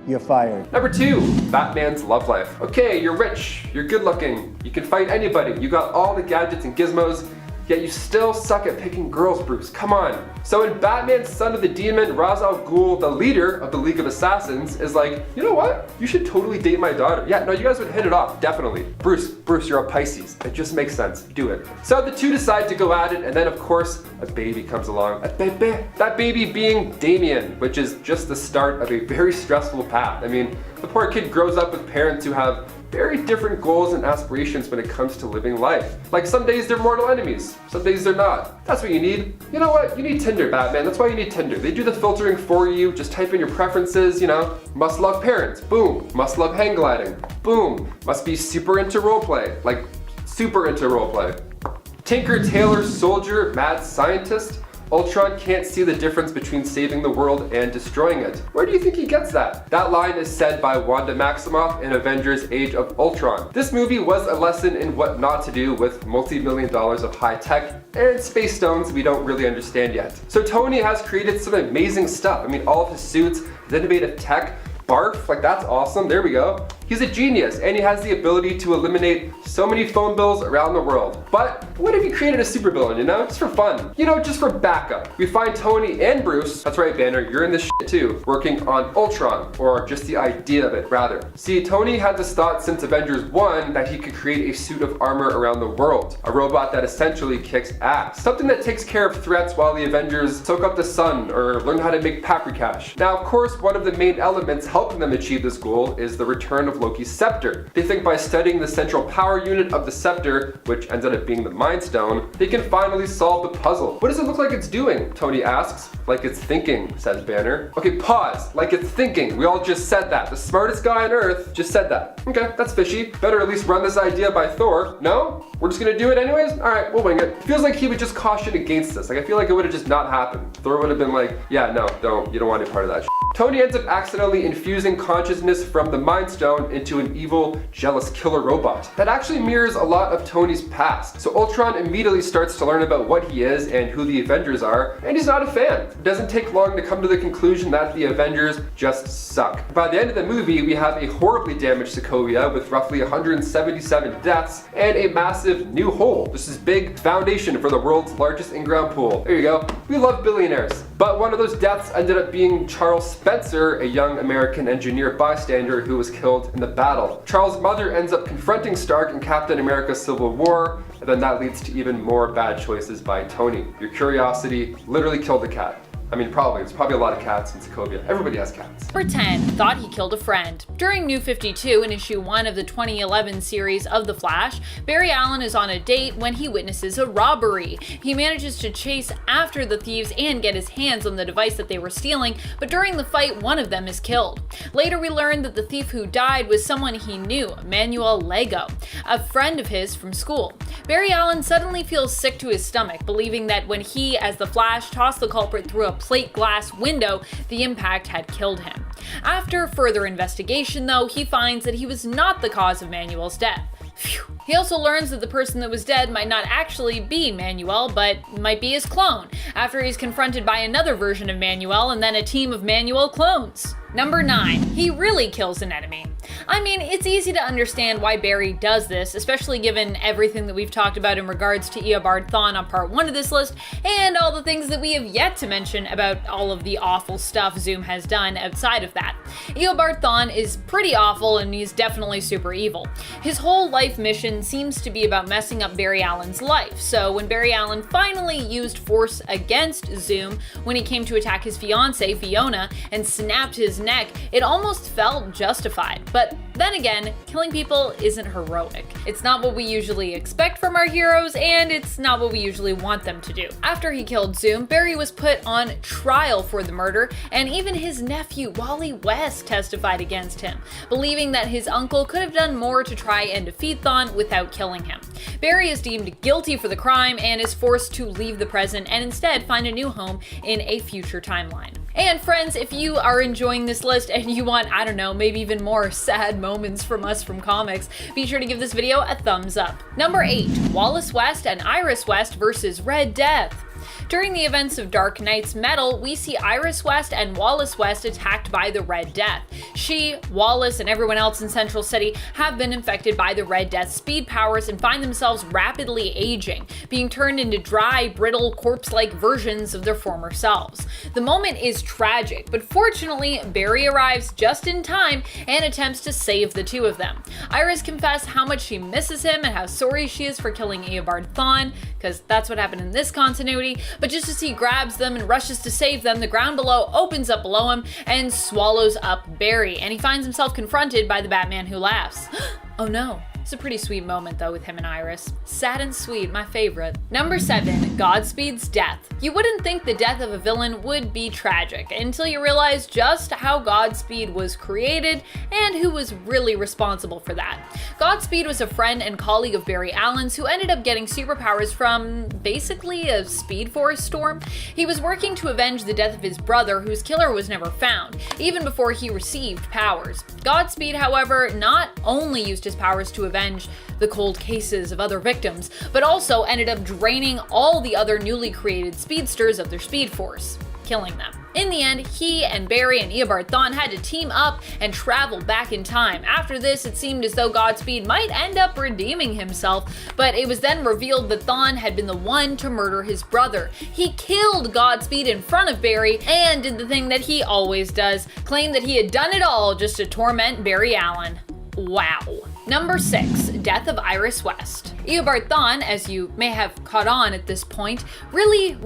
You're fired. Number 2, Batman's love life. Okay, you're rich, you're good looking, you can fight anybody, you got all the gadgets and gizmos, yet you still suck at picking girls, Bruce, come on. So in Batman Son of the Demon, Ra's al Ghul, the leader of the League of Assassins, is like, you know what? You should totally date my daughter. Yeah, no, you guys would hit it off, definitely. Bruce, you're a Pisces. It just makes sense, do it. So the two decide to go at it, and then of course, a baby comes along. A baby. That baby being Damien, which is just the start of a very stressful path. I mean, the poor kid grows up with parents who have very different goals and aspirations when it comes to living life. Like, some days they're mortal enemies, some days they're not. That's what you need. You know what? You need Tinder, Batman. That's why you need Tinder. They do the filtering for you. Just type in your preferences, you know. Must love parents. Boom. Must love hang gliding. Boom. Must be super into roleplay. Like, super into roleplay. Tinker, Tailor, Soldier, Mad Scientist. Ultron can't see the difference between saving the world and destroying it. Where do you think he gets that? That line is said by Wanda Maximoff in Avengers Age of Ultron. This movie was a lesson in what not to do with multi-million dollars of high tech and space stones we don't really understand yet. So Tony has created some amazing stuff. I mean, all of his suits, his innovative tech, barf, like that's awesome, there we go. He's a genius, and he has the ability to eliminate so many phone bills around the world. But what if he created a supervillain, you know? Just for fun. You know, just for backup. We find Tony and Bruce, that's right Banner, you're in this shit too, working on Ultron, or just the idea of it, rather. See, Tony had this thought since Avengers 1 that he could create a suit of armor around the world. A robot that essentially kicks ass. Something that takes care of threats while the Avengers soak up the sun, or learn how to make paprikash. Now, of course, one of the main elements helping them achieve this goal is the return of Loki's scepter. They think by studying the central power unit of the scepter, which ends up being the Mind Stone, they can finally solve the puzzle. What does it look like it's doing? Tony asks. Like it's thinking, says Banner. Okay, pause. Like it's thinking. We all just said that. The smartest guy on Earth just said that. Okay, that's fishy. Better at least run this idea by Thor. No? We're just gonna do it anyways? Alright, we'll wing it. Feels like he would just caution against this. Like, I feel like it would have just not happened. Thor would have been like, yeah, no, don't. You don't want any part of that shit. Tony ends up accidentally infusing consciousness from the Mind Stone into an evil, jealous killer robot. That actually mirrors a lot of Tony's past. So Ultron immediately starts to learn about what he is and who the Avengers are, and he's not a fan. It doesn't take long to come to the conclusion that the Avengers just suck. By the end of the movie, we have a horribly damaged Sokovia with roughly 177 deaths and a massive new hole. This is big foundation for the world's largest in-ground pool. There you go. We love billionaires. But one of those deaths ended up being Charles Spencer, a young American engineer bystander who was killed in the battle. Charles' mother ends up confronting Stark in Captain America Civil War, and then that leads to even more bad choices by Tony. Your curiosity literally killed the cat. I mean, probably. There's probably a lot of cats in Sokovia. Everybody has cats. Number 10, thought he killed a friend. During New 52, in issue 1 of the 2011 series of The Flash, Barry Allen is on a date when he witnesses a robbery. He manages to chase after the thieves and get his hands on the device that they were stealing, but during the fight, one of them is killed. Later, we learn that the thief who died was someone he knew, Manuel Lego, a friend of his from school. Barry Allen suddenly feels sick to his stomach, believing that when he, as the Flash, tossed the culprit through a plate glass window, the impact had killed him. After further investigation, though, he finds that he was not the cause of Manuel's death. Phew. He also learns that the person that was dead might not actually be Manuel, but might be his clone, after he's confronted by another version of Manuel and then a team of Manuel clones. Number 9, he really kills an enemy. I mean, it's easy to understand why Barry does this, especially given everything that we've talked about in regards to Eobard Thawne on part 1 of this list, and all the things that we have yet to mention about all of the awful stuff Zoom has done outside of that. Eobard Thawne is pretty awful, and he's definitely super evil. His whole life mission seems to be about messing up Barry Allen's life, so when Barry Allen finally used force against Zoom when he came to attack his fiancée, Fiona, and snapped his neck, it almost felt justified. But then again, killing people isn't heroic. It's not what we usually expect from our heroes, and it's not what we usually want them to do. After he killed Zoom, Barry was put on trial for the murder, and even his nephew, Wally West, testified against him, believing that his uncle could have done more to try and defeat Thawne without killing him. Barry is deemed guilty for the crime and is forced to leave the present and instead find a new home in a future timeline. And friends, if you are enjoying this list and you want, I don't know, maybe even more sad moments from us from comics, be sure to give this video a thumbs up. Number 8, Wallace West and Iris West versus Red Death. During the events of Dark Knight's Metal, we see Iris West and Wallace West attacked by the Red Death. She, Wallace, and everyone else in Central City have been infected by the Red Death's speed powers and find themselves rapidly aging, being turned into dry, brittle, corpse-like versions of their former selves. The moment is tragic, but fortunately, Barry arrives just in time and attempts to save the two of them. Iris confesses how much she misses him and how sorry she is for killing Eobard Thawne, because that's what happened in this continuity, but just as he grabs them and rushes to save them, the ground below opens up below him and swallows up Barry, and he finds himself confronted by the Batman Who Laughs. Oh no. It's a pretty sweet moment though with him and Iris. Sad and sweet, my favorite. Number 7, Godspeed's death. You wouldn't think the death of a villain would be tragic until you realize just how Godspeed was created and who was really responsible for that. Godspeed was a friend and colleague of Barry Allen's who ended up getting superpowers from basically a Speed Force storm. He was working to avenge the death of his brother, whose killer was never found, even before he received powers. Godspeed, however, not only used his powers to avenge the cold cases of other victims, but also ended up draining all the other newly created speedsters of their speed force, killing them. In the end, he and Barry and Eobard Thawne had to team up and travel back in time. After this, it seemed as though Godspeed might end up redeeming himself, but it was then revealed that Thawne had been the one to murder his brother. He killed Godspeed in front of Barry and did the thing that he always does, claimed that he had done it all just to torment Barry Allen. Wow. Number 6, Death of Iris West. Eobard Thawne, as you may have caught on at this point, really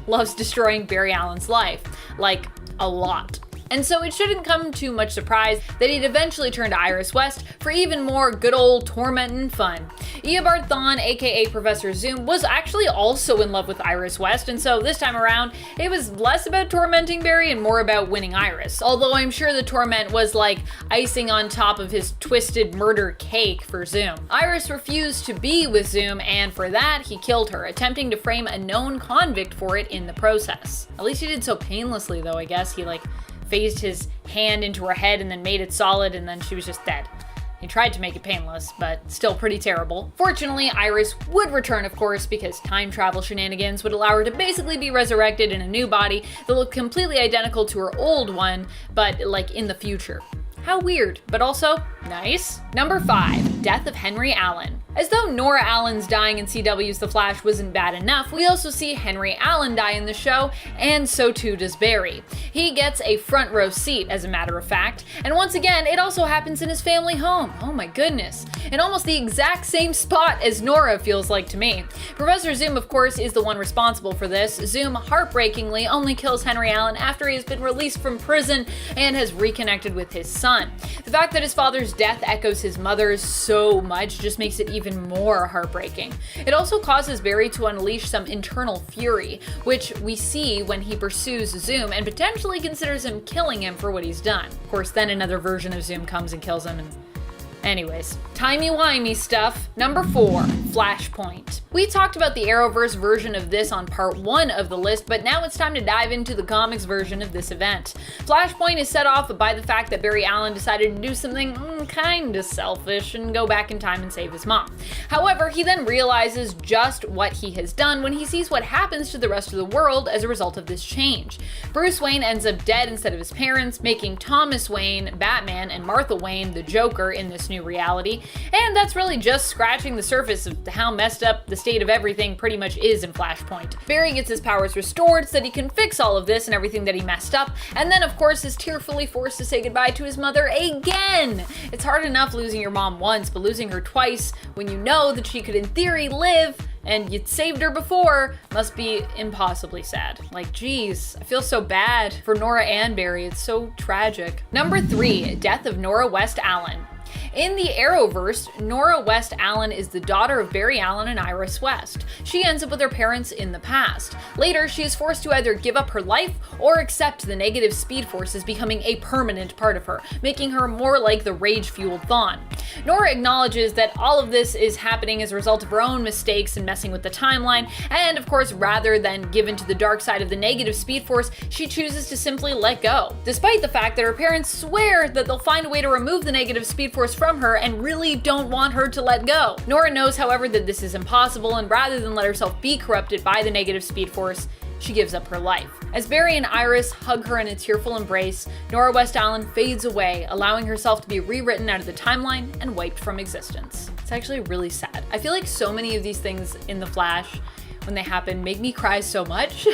loves destroying Barry Allen's life. Like, a lot. And so it shouldn't come too much surprise that he'd eventually turn to Iris West for even more good old tormentin' fun. Eobard Thawne, aka Professor Zoom, was actually also in love with Iris West, and so this time around, it was less about tormenting Barry and more about winning Iris. Although I'm sure the torment was like icing on top of his twisted murder cake for Zoom. Iris refused to be with Zoom, and for that, he killed her, attempting to frame a known convict for it in the process. At least he did so painlessly though, I guess. He phased his hand into her head and then made it solid, and then she was just dead. He tried to make it painless, but still pretty terrible. Fortunately, Iris would return, of course, because time travel shenanigans would allow her to basically be resurrected in a new body that looked completely identical to her old one, but in the future. How weird, but also nice. Number 5, Death of Henry Allen. As though Nora Allen's dying in CW's The Flash wasn't bad enough, we also see Henry Allen die in the show, and so too does Barry. He gets a front row seat, as a matter of fact, and once again, it also happens in his family home. Oh my goodness. In almost the exact same spot as Nora, feels like to me. Professor Zoom, of course, is the one responsible for this. Zoom, heartbreakingly, only kills Henry Allen after he has been released from prison and has reconnected with his son. The fact that his father's death echoes his mother's so much just makes it even more heartbreaking. It also causes Barry to unleash some internal fury, which we see when he pursues Zoom and potentially considers him killing him for what he's done. Of course, then another version of Zoom comes and kills him, and anyways, timey-wimey stuff. Number 4, Flashpoint. We talked about the Arrowverse version of this on part 1 of the list, but now it's time to dive into the comics version of this event. Flashpoint is set off by the fact that Barry Allen decided to do something kinda selfish and go back in time and save his mom. However, he then realizes just what he has done when he sees what happens to the rest of the world as a result of this change. Bruce Wayne ends up dead instead of his parents, making Thomas Wayne Batman and Martha Wayne the Joker in this new reality, and that's really just scratching the surface of how messed up the state of everything pretty much is in Flashpoint. Barry gets his powers restored so that he can fix all of this and everything that he messed up, and then of course is tearfully forced to say goodbye to his mother again! It's hard enough losing your mom once, but losing her twice when you know that she could in theory live and you'd saved her before must be impossibly sad. Like, geez, I feel so bad for Nora and Barry. It's so tragic. Number 3, Death of Nora West Allen. In the Arrowverse, Nora West Allen is the daughter of Barry Allen and Iris West. She ends up with her parents in the past. Later, she is forced to either give up her life or accept the negative Speed Force as becoming a permanent part of her, making her more like the rage-fueled Thawne. Nora acknowledges that all of this is happening as a result of her own mistakes and messing with the timeline, and of course, rather than give in to the dark side of the negative Speed Force, she chooses to simply let go. Despite the fact that her parents swear that they'll find a way to remove the negative Speed Force from her and really don't want her to let go. Nora knows, however, that this is impossible, and rather than let herself be corrupted by the negative Speed Force, she gives up her life. As Barry and Iris hug her in a tearful embrace, Nora West Allen fades away, allowing herself to be rewritten out of the timeline and wiped from existence. It's actually really sad. I feel like so many of these things in The Flash, when they happen, make me cry so much.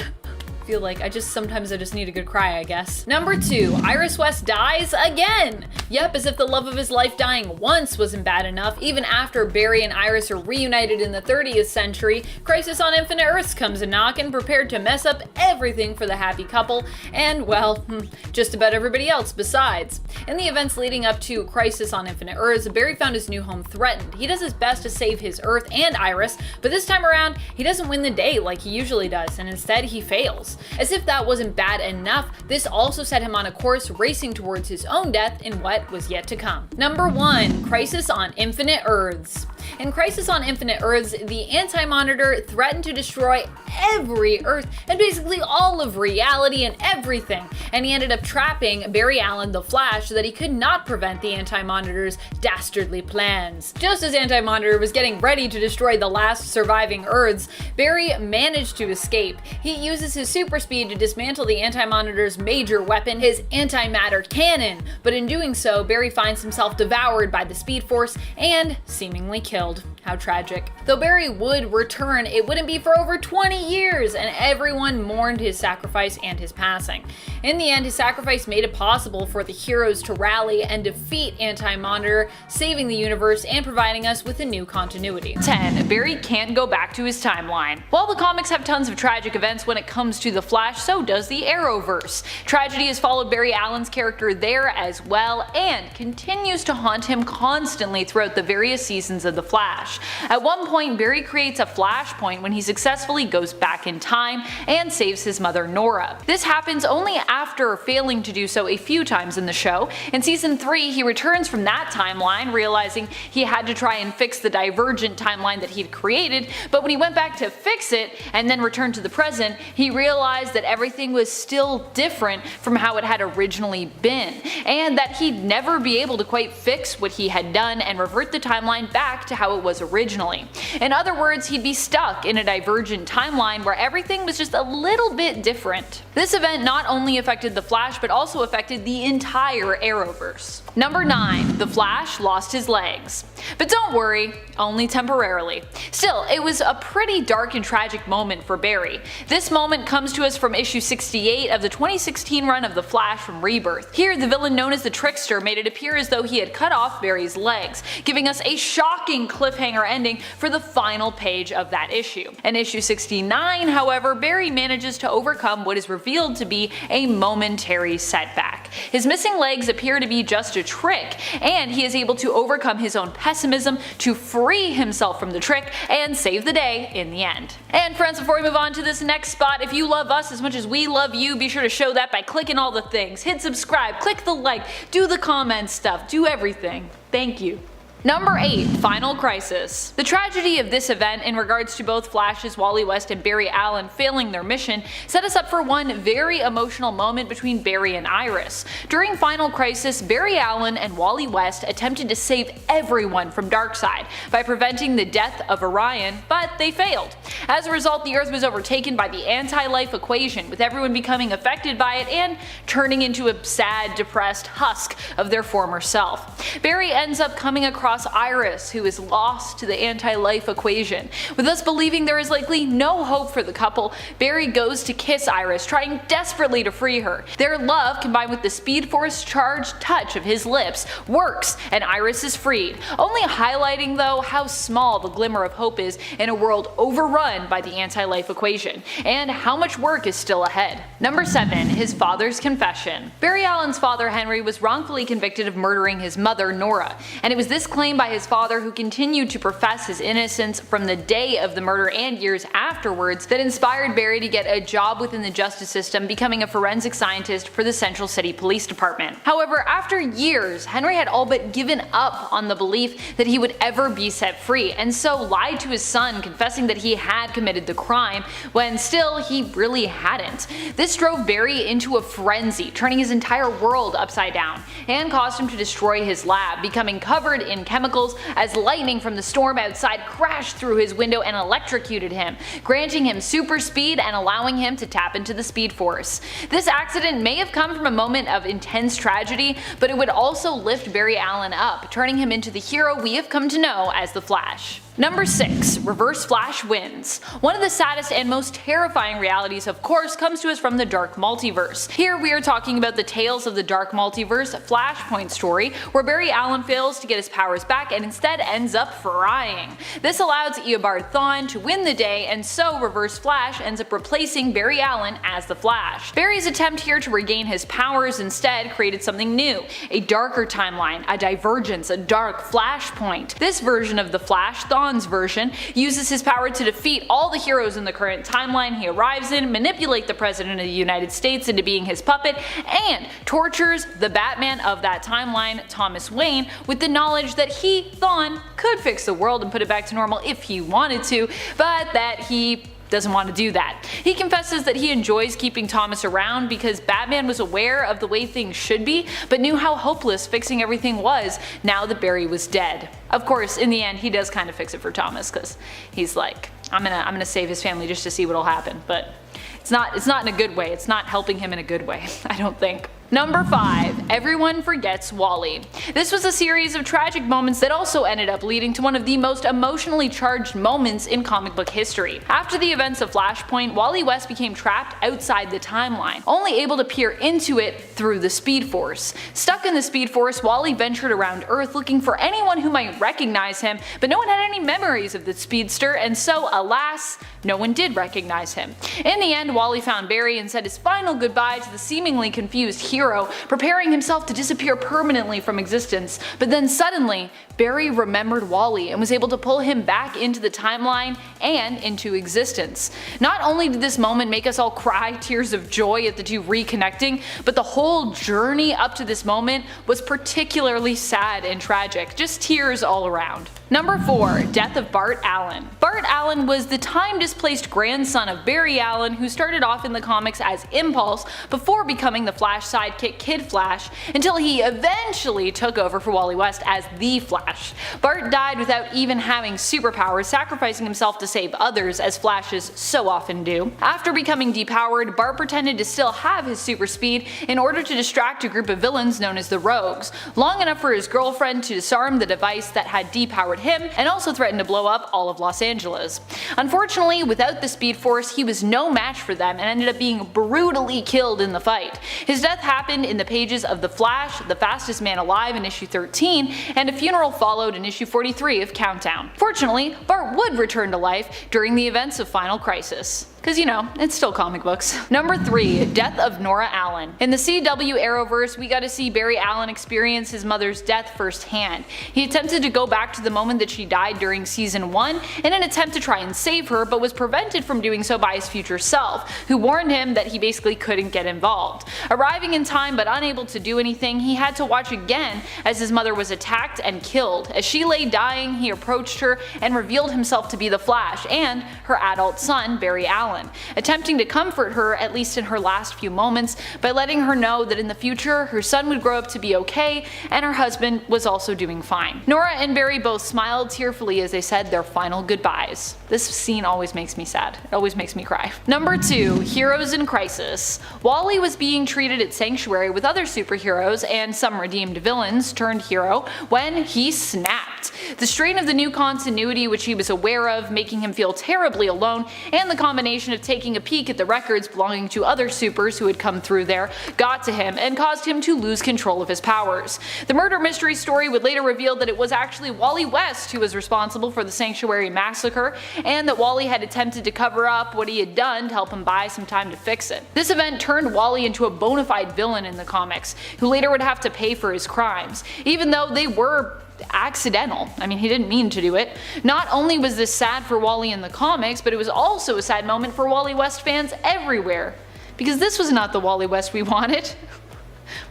Feel like sometimes I just need a good cry, I guess. Number 2, Iris West dies again! Yep, as if the love of his life dying once wasn't bad enough, even after Barry and Iris are reunited in the 30th century, Crisis on Infinite Earths comes a knockin', prepared to mess up everything for the happy couple, and well, just about everybody else besides. In the events leading up to Crisis on Infinite Earths, Barry found his new home threatened. He does his best to save his Earth and Iris, but this time around, he doesn't win the day like he usually does, and instead he fails. As if that wasn't bad enough, this also set him on a course racing towards his own death in what was yet to come. Number 1, Crisis on Infinite Earths. In Crisis on Infinite Earths, the Anti-Monitor threatened to destroy every Earth and basically all of reality and everything, and he ended up trapping Barry Allen, the Flash, so that he could not prevent the Anti-Monitor's dastardly plans. Just as Anti-Monitor was getting ready to destroy the last surviving Earths, Barry managed to escape. He uses his super speed to dismantle the Anti-Monitor's major weapon, his antimatter cannon, but in doing so, Barry finds himself devoured by the Speed Force and seemingly killed. How tragic. Though Barry would return, it wouldn't be for over 20 years, and everyone mourned his sacrifice and his passing. In the end, his sacrifice made it possible for the heroes to rally and defeat Anti-Monitor, saving the universe and providing us with a new continuity. 10. Barry can't go back to his timeline. While the comics have tons of tragic events when it comes to The Flash, so does the Arrowverse. Tragedy has followed Barry Allen's character there as well, and continues to haunt him constantly throughout the various seasons of The Flash. At one point, Barry creates a Flashpoint when he successfully goes back in time and saves his mother Nora. This happens only after failing to do so a few times in the show. In season 3, he returns from that timeline, realizing he had to try and fix the divergent timeline that he'd created, but when he went back to fix it and then returned to the present, he realized that everything was still different from how it had originally been, and that he'd never be able to quite fix what he had done and revert the timeline back to how it was was originally. In other words, he'd be stuck in a divergent timeline where everything was just a little bit different. This event not only affected the Flash but also affected the entire Arrowverse. Number 9. The Flash lost his legs. But don't worry, only temporarily. Still, it was a pretty dark and tragic moment for Barry. This moment comes to us from issue 68 of the 2016 run of The Flash from Rebirth. Here, the villain known as the Trickster made it appear as though he had cut off Barry's legs, giving us a shocking cliffhanger ending for the final page of that issue. In issue 69, however, Barry manages to overcome what is revealed to be a momentary setback. His missing legs appear to be just a trick, and he is able to overcome his own pessimism to free himself from the trick and save the day in the end. And friends, before we move on to this next spot, if you love us as much as we love you, be sure to show that by clicking all the things. Hit subscribe, click the like, do the comment stuff, do everything. Thank you. Number 8. Final Crisis. The tragedy of this event in regards to both Flash's Wally West and Barry Allen failing their mission set us up for one very emotional moment between Barry and Iris. During Final Crisis, Barry Allen and Wally West attempted to save everyone from Darkseid by preventing the death of Orion, but they failed. As a result, the Earth was overtaken by the anti-life equation, with everyone becoming affected by it and turning into a sad, depressed husk of their former self. Barry ends up coming across Iris, who is lost to the anti-life equation. With us believing there is likely no hope for the couple, Barry goes to kiss Iris, trying desperately to free her. Their love, combined with the Speed Force charged touch of his lips, works and Iris is freed, only highlighting though how small the glimmer of hope is in a world overrun by the anti-life equation, and how much work is still ahead. Number 7. His father's confession. Barry Allen's father Henry was wrongfully convicted of murdering his mother Nora, and it was this claim by his father, who continued to profess his innocence from the day of the murder and years afterwards, that inspired Barry to get a job within the justice system, becoming a forensic scientist for the Central City Police Department. However, after years, Henry had all but given up on the belief that he would ever be set free, and so lied to his son, confessing that he had committed the crime, when still he really hadn't. This drove Barry into a frenzy, turning his entire world upside down, and caused him to destroy his lab, becoming covered in chemicals as lightning from the storm outside crashed through his window and electrocuted him, granting him super speed and allowing him to tap into the Speed Force. This accident may have come from a moment of intense tragedy, but it would also lift Barry Allen up, turning him into the hero we have come to know as the Flash. Number 6. Reverse Flash wins. One of the saddest and most terrifying realities, of course, comes to us from the Dark Multiverse. Here we are talking about the Tales of the Dark Multiverse Flashpoint story, where Barry Allen fails to get his powers back and instead ends up frying. This allows Eobard Thawne to win the day, and so Reverse Flash ends up replacing Barry Allen as the Flash. Barry's attempt here to regain his powers instead created something new, a darker timeline, a divergence, a dark Flashpoint. This version of the Flash, Thawne's version, uses his power to defeat all the heroes in the current timeline he arrives in, manipulate the President of the United States into being his puppet, and tortures the Batman of that timeline, Thomas Wayne, with the knowledge that he, Thawne, could fix the world and put it back to normal if he wanted to, but that he doesn't want to do that. He confesses that he enjoys keeping Thomas around because Batman was aware of the way things should be, but knew how hopeless fixing everything was now that Barry was dead. Of course, in the end, he does kind of fix it for Thomas, because he's like, I'm gonna save his family just to see what'll happen, but it's not in a good way. It's not helping him in a good way, I don't think. Number 5. Everyone Forgets Wally. This was a series of tragic moments that also ended up leading to one of the most emotionally charged moments in comic book history. After the events of Flashpoint, Wally West became trapped outside the timeline, only able to peer into it through the Speed Force. Stuck in the Speed Force, Wally ventured around Earth looking for anyone who might recognize him, but no one had any memories of the Speedster, and so, alas, no one did recognize him. In the end, Wally found Barry and said his final goodbye to the seemingly confused hero, preparing himself to disappear permanently from existence. But then suddenly, Barry remembered Wally and was able to pull him back into the timeline and into existence. Not only did this moment make us all cry tears of joy at the two reconnecting, but the whole journey up to this moment was particularly sad and tragic, just tears all around. Number 4. Death of Bart Allen. Bart Allen was the time-displaced grandson of Barry Allen, who started off in the comics as Impulse before becoming the Flash sidekick sidekick Kid Flash until he eventually took over for Wally West as the Flash. Bart died without even having superpowers, sacrificing himself to save others as Flashes so often do. After becoming depowered, Bart pretended to still have his super speed in order to distract a group of villains known as the Rogues, long enough for his girlfriend to disarm the device that had depowered him and also threatened to blow up all of Los Angeles. Unfortunately, without the Speed Force, he was no match for them and ended up being brutally killed in the fight. His death happened in the pages of The Flash, The Fastest Man Alive in issue 13, and a funeral followed in issue 43 of Countdown. Fortunately, Bart would return to life during the events of Final Crisis. Cause you know, it's still comic books. Number 3. Death of Nora Allen. In the CW Arrowverse, we got to see Barry Allen experience his mother's death firsthand. He attempted to go back to the moment that she died during season 1 in an attempt to try and save her, but was prevented from doing so by his future self, who warned him that he basically couldn't get involved. Arriving in time but unable to do anything, he had to watch again as his mother was attacked and killed. As she lay dying, he approached her and revealed himself to be the Flash and her adult son, Barry Allen, attempting to comfort her, at least in her last few moments, by letting her know that in the future her son would grow up to be okay and her husband was also doing fine. Nora and Barry both smiled tearfully as they said their final goodbyes. This scene always makes me sad. It always makes me cry. Number 2. Heroes in Crisis. Wally was being treated at Sanctuary with other superheroes and some redeemed villains turned hero when he snapped. The strain of the new continuity which he was aware of, making him feel terribly alone, and the combination of taking a peek at the records belonging to other supers who had come through there got to him and caused him to lose control of his powers. The murder mystery story would later reveal that it was actually Wally West who was responsible for the Sanctuary massacre, and that Wally had attempted to cover up what he had done to help him buy some time to fix it. This event turned Wally into a bona fide villain in the comics, who later would have to pay for his crimes, even though they were accidental. I mean, he didn't mean to do it. Not only was this sad for Wally in the comics, but it was also a sad moment for Wally West fans everywhere. Because this was not the Wally West we wanted.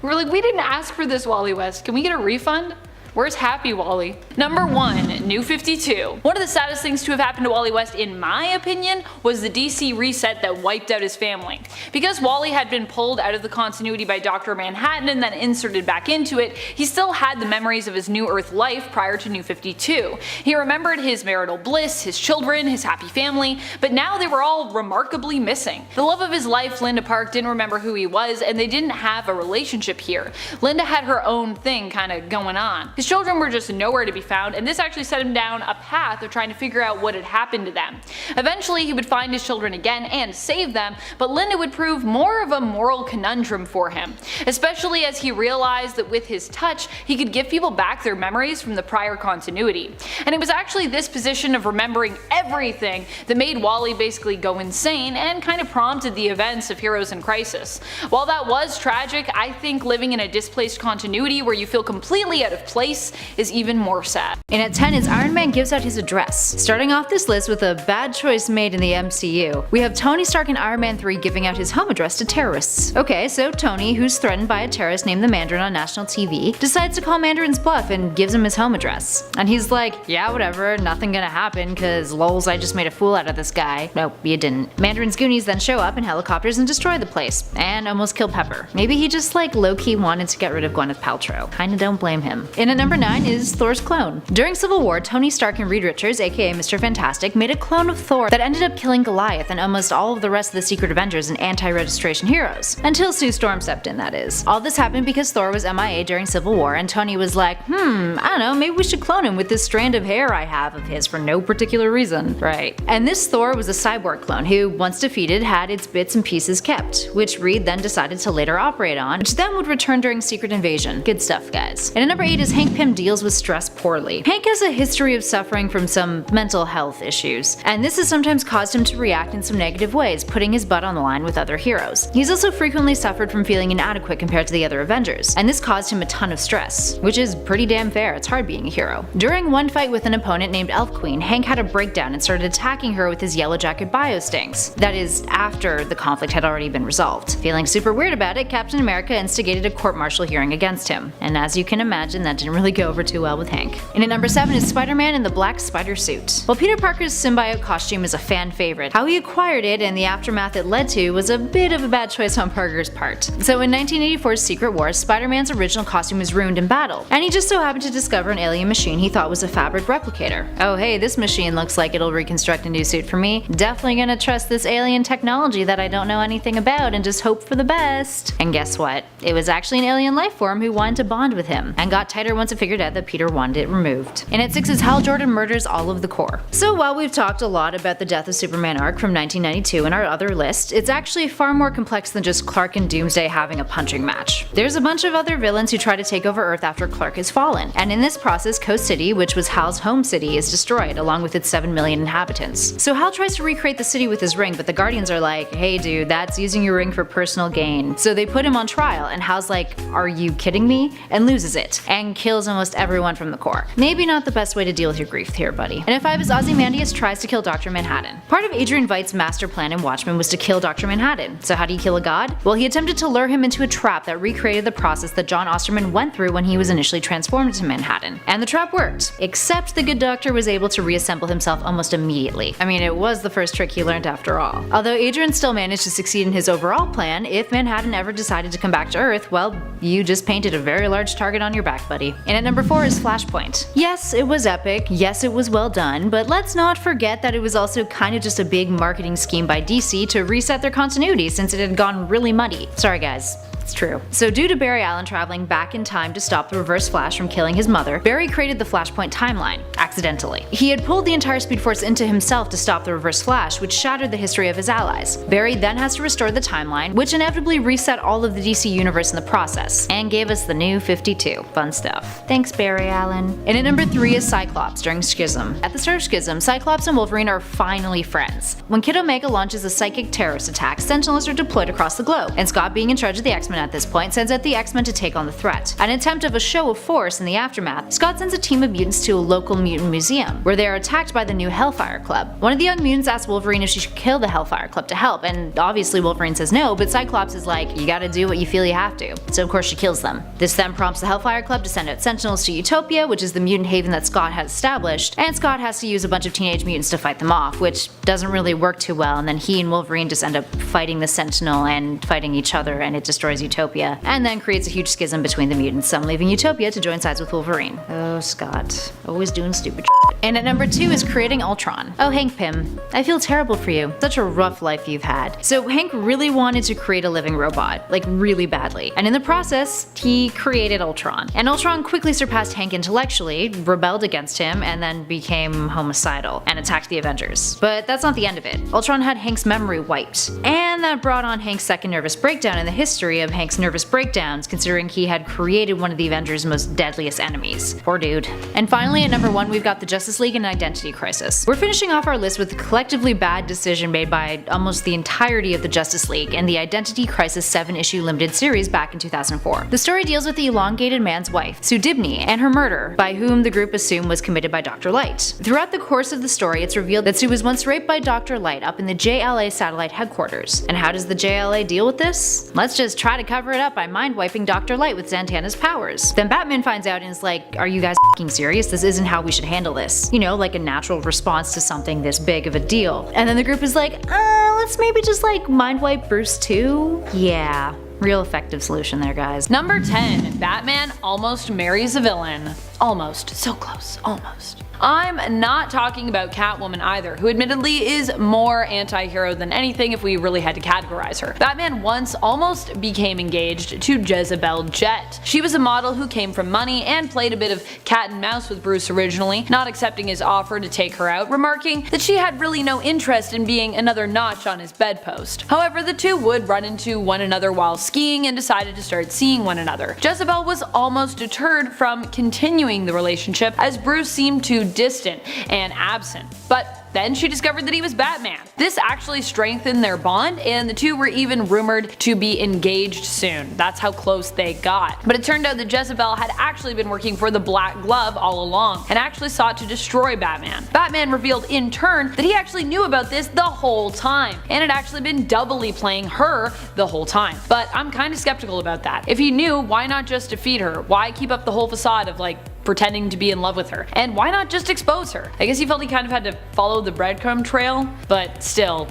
We were like, we didn't ask for this, Wally West. Can we get a refund? Where's Happy Wally? Number 1. New 52. One of the saddest things to have happened to Wally West, in my opinion, was the DC reset that wiped out his family. Because Wally had been pulled out of the continuity by Dr. Manhattan and then inserted back into it, he still had the memories of his New Earth life prior to New 52. He remembered his marital bliss, his children, his happy family, but now they were all remarkably missing. The love of his life, Linda Park, didn't remember who he was, and they didn't have a relationship here. Linda had her own thing kinda going on. His children were just nowhere to be found, and this actually set him down a path of trying to figure out what had happened to them. Eventually he would find his children again and save them, but Linda would prove more of a moral conundrum for him, especially as he realized that with his touch he could give people back their memories from the prior continuity. And it was actually this position of remembering everything that made Wally basically go insane and kind of prompted the events of Heroes in Crisis. While that was tragic, I think living in a displaced continuity where you feel completely out of place is even more sad. And at 10 is Iron Man gives out his address. Starting off this list with a bad choice made in the MCU, we have Tony Stark in Iron Man 3 giving out his home address to terrorists. Okay, so Tony, who's threatened by a terrorist named the Mandarin on national TV, decides to call Mandarin's bluff and gives him his home address. And he's like, yeah, whatever, nothing gonna happen, cause lols, I just made a fool out of this guy. Nope, you didn't. Mandarin's Goonies then show up in helicopters and destroy the place, and almost kill Pepper. Maybe he just like low-key wanted to get rid of Gwyneth Paltrow. Kinda don't blame him. And at number 9 is Thor's clone. During Civil War, Tony Stark and Reed Richards, aka Mr. Fantastic, made a clone of Thor that ended up killing Goliath and almost all of the rest of the Secret Avengers and anti-registration heroes. Until Sue Storm stepped in, that is. All this happened because Thor was MIA during Civil War, and Tony was like, I don't know, maybe we should clone him with this strand of hair I have of his for no particular reason. Right. And this Thor was a cyborg clone who, once defeated, had its bits and pieces kept, which Reed then decided to later operate on, which then would return during Secret Invasion. Good stuff, guys. And at number 8 is Hank Pym deals with stress poorly. Hank has a history of suffering from some mental health issues, and this has sometimes caused him to react in some negative ways, putting his butt on the line with other heroes. He's also frequently suffered from feeling inadequate compared to the other Avengers, and this caused him a ton of stress, which is pretty damn fair. It's hard being a hero. During one fight with an opponent named Elf Queen, Hank had a breakdown and started attacking her with his Yellow Jacket biostings. That is, after the conflict had already been resolved. Feeling super weird about it, Captain America instigated a court-martial hearing against him, and as you can imagine, that didn't really go over too well with Hank. And at number 7 is Spider-Man in the black spider suit. While Peter Parker's symbiote costume is a fan favorite, how he acquired it and the aftermath it led to was a bit of a bad choice on Parker's part. So in 1984's Secret Wars, Spider-Man's original costume was ruined in battle, and he just so happened to discover an alien machine he thought was a fabric replicator. Oh hey, this machine looks like it'll reconstruct a new suit for me. Definitely gonna trust this alien technology that I don't know anything about and just hope for the best. And guess what? It was actually an alien life form who wanted to bond with him, and got tighter once it figured out that Peter wanted it removed. And at 6 is Hal Jordan murders all of the Corps. So while we've talked a lot about the Death of Superman arc from 1992 in our other list, it's actually far more complex than just Clark and Doomsday having a punching match. There's a bunch of other villains who try to take over Earth after Clark has fallen, and in this process Coast City, which was Hal's home city, is destroyed along with its 7 million inhabitants. So Hal tries to recreate the city with his ring, but the Guardians are like, hey dude, that's using your ring for personal gain. So they put him on trial, and Hal's like, are you kidding me? And loses it, and kills almost everyone from the Corps. Maybe not the best way to deal with your grief here, buddy. And at 5 is Ozymandias tries to kill Dr. Manhattan. Part of Adrian Veidt's master plan in Watchmen was to kill Dr. Manhattan. So how do you kill a god? Well, he attempted to lure him into a trap that recreated the process that John Osterman went through when he was initially transformed into Manhattan. And the trap worked, except the good doctor was able to reassemble himself almost immediately. I mean, it was the first trick he learned after all. Although Adrian still managed to succeed in his overall plan, if Manhattan ever decided to come back to Earth, well, you just painted a very large target on your back, buddy. And at number 4 is Flashpoint. Yes, it was epic, yes it was well done, but let's not forget that it was also kind of just a big marketing scheme by DC to reset their continuity since it had gone really muddy. Sorry guys. It's true. So due to Barry Allen traveling back in time to stop the Reverse Flash from killing his mother, Barry created the Flashpoint timeline, accidentally. He had pulled the entire Speed Force into himself to stop the Reverse Flash, which shattered the history of his allies. Barry then has to restore the timeline, which inevitably reset all of the DC universe in the process, and gave us the new 52. Fun stuff. Thanks Barry Allen. And at number 3 is Cyclops during Schism. At the start of Schism, Cyclops and Wolverine are finally friends. When Kid Omega launches a psychic terrorist attack, Sentinels are deployed across the globe, and Scott, being in charge of the X-Men at this point, sends out the X-Men to take on the threat. An attempt of a show of force in the aftermath, Scott sends a team of mutants to a local mutant museum, where they are attacked by the new Hellfire Club. One of the young mutants asks Wolverine if she should kill the Hellfire Club to help, and obviously Wolverine says no, but Cyclops is like, you gotta do what you feel you have to. So of course she kills them. This then prompts the Hellfire Club to send out Sentinels to Utopia, which is the mutant haven that Scott has established, and Scott has to use a bunch of teenage mutants to fight them off, which doesn't really work too well, and then he and Wolverine just end up fighting the Sentinel and fighting each other, and it destroys Utopia, and then creates a huge schism between the mutants, some leaving Utopia to join sides with Wolverine. Oh, Scott. Always doing stupid shit. And at number 2 is creating Ultron. Oh, Hank Pym. I feel terrible for you. Such a rough life you've had. So Hank really wanted to create a living robot, like really badly. And in the process, he created Ultron. And Ultron quickly surpassed Hank intellectually, rebelled against him, and then became homicidal and attacked the Avengers. But that's not the end of it. Ultron had Hank's memory wiped. And that brought on Hank's second nervous breakdown in the history of Hank's nervous breakdowns, considering he had created one of the Avengers' most deadliest enemies. Poor dude. And finally at number 1 we've got the Justice League and Identity Crisis. We're finishing off our list with the collectively bad decision made by almost the entirety of the Justice League and the Identity Crisis 7-issue limited series back in 2004. The story deals with the elongated man's wife, Sue Dibney, and her murder, by whom the group assumed was committed by Dr. Light. Throughout the course of the story, it's revealed that Sue was once raped by Dr. Light up in the JLA satellite headquarters. And how does the JLA deal with this? Let's just try to cover it up by mind-wiping Dr. Light with Zatanna's powers. Then Batman finds out and is like, are you guys f***ing serious? This isn't how we should handle this. You know, like a natural response to something this big of a deal. And then the group is like, let's maybe just like mind-wipe Bruce too? Yeah. Real effective solution there, guys. Number 10. Batman almost marries a villain. Almost. So close. Almost. I'm not talking about Catwoman either, who admittedly is more anti-hero than anything if we really had to categorize her. Batman once almost became engaged to Jezebel Jet. She was a model who came from money and played a bit of cat and mouse with Bruce originally, not accepting his offer to take her out, remarking that she had really no interest in being another notch on his bedpost. However, the two would run into one another while skiing and decided to start seeing one another. Jezebel was almost deterred from continuing the relationship as Bruce seemed too distant and absent, but then she discovered that he was Batman. This actually strengthened their bond, and the two were even rumored to be engaged soon. That's how close they got. But it turned out that Jezebel had actually been working for the Black Glove all along, and actually sought to destroy Batman. Batman revealed in turn that he actually knew about this the whole time, and had actually been doubly playing her the whole time. But I'm kinda skeptical about that. If he knew, why not just defeat her? Why keep up the whole facade of like pretending to be in love with her? And why not just expose her? I guess he felt he kind of had to follow the breadcrumb trail, but still,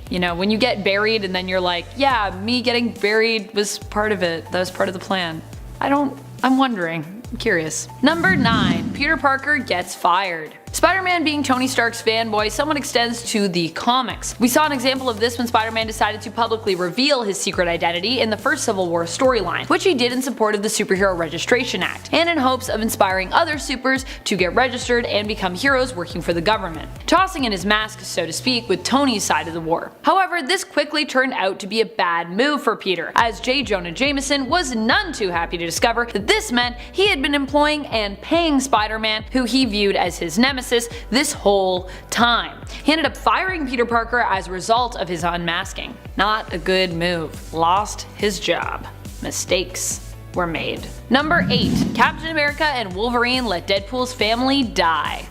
you know, when you get buried and then you're like, yeah, me getting buried was part of it. That was part of the plan. I'm wondering. I'm curious. Number 9. Peter Parker gets fired. Spider-Man being Tony Stark's fanboy somewhat extends to the comics. We saw an example of this when Spider-Man decided to publicly reveal his secret identity in the first Civil War storyline, which he did in support of the Superhero Registration Act, and in hopes of inspiring other supers to get registered and become heroes working for the government, tossing in his mask, so to speak, with Tony's side of the war. However, this quickly turned out to be a bad move for Peter, as J. Jonah Jameson was none too happy to discover that this meant he had been employing and paying Spider-Man, who he viewed as his nemesis, this whole time. He ended up firing Peter Parker as a result of his unmasking. Not a good move. Lost his job. Mistakes were made. Number 8. Captain America and Wolverine let Deadpool's family die.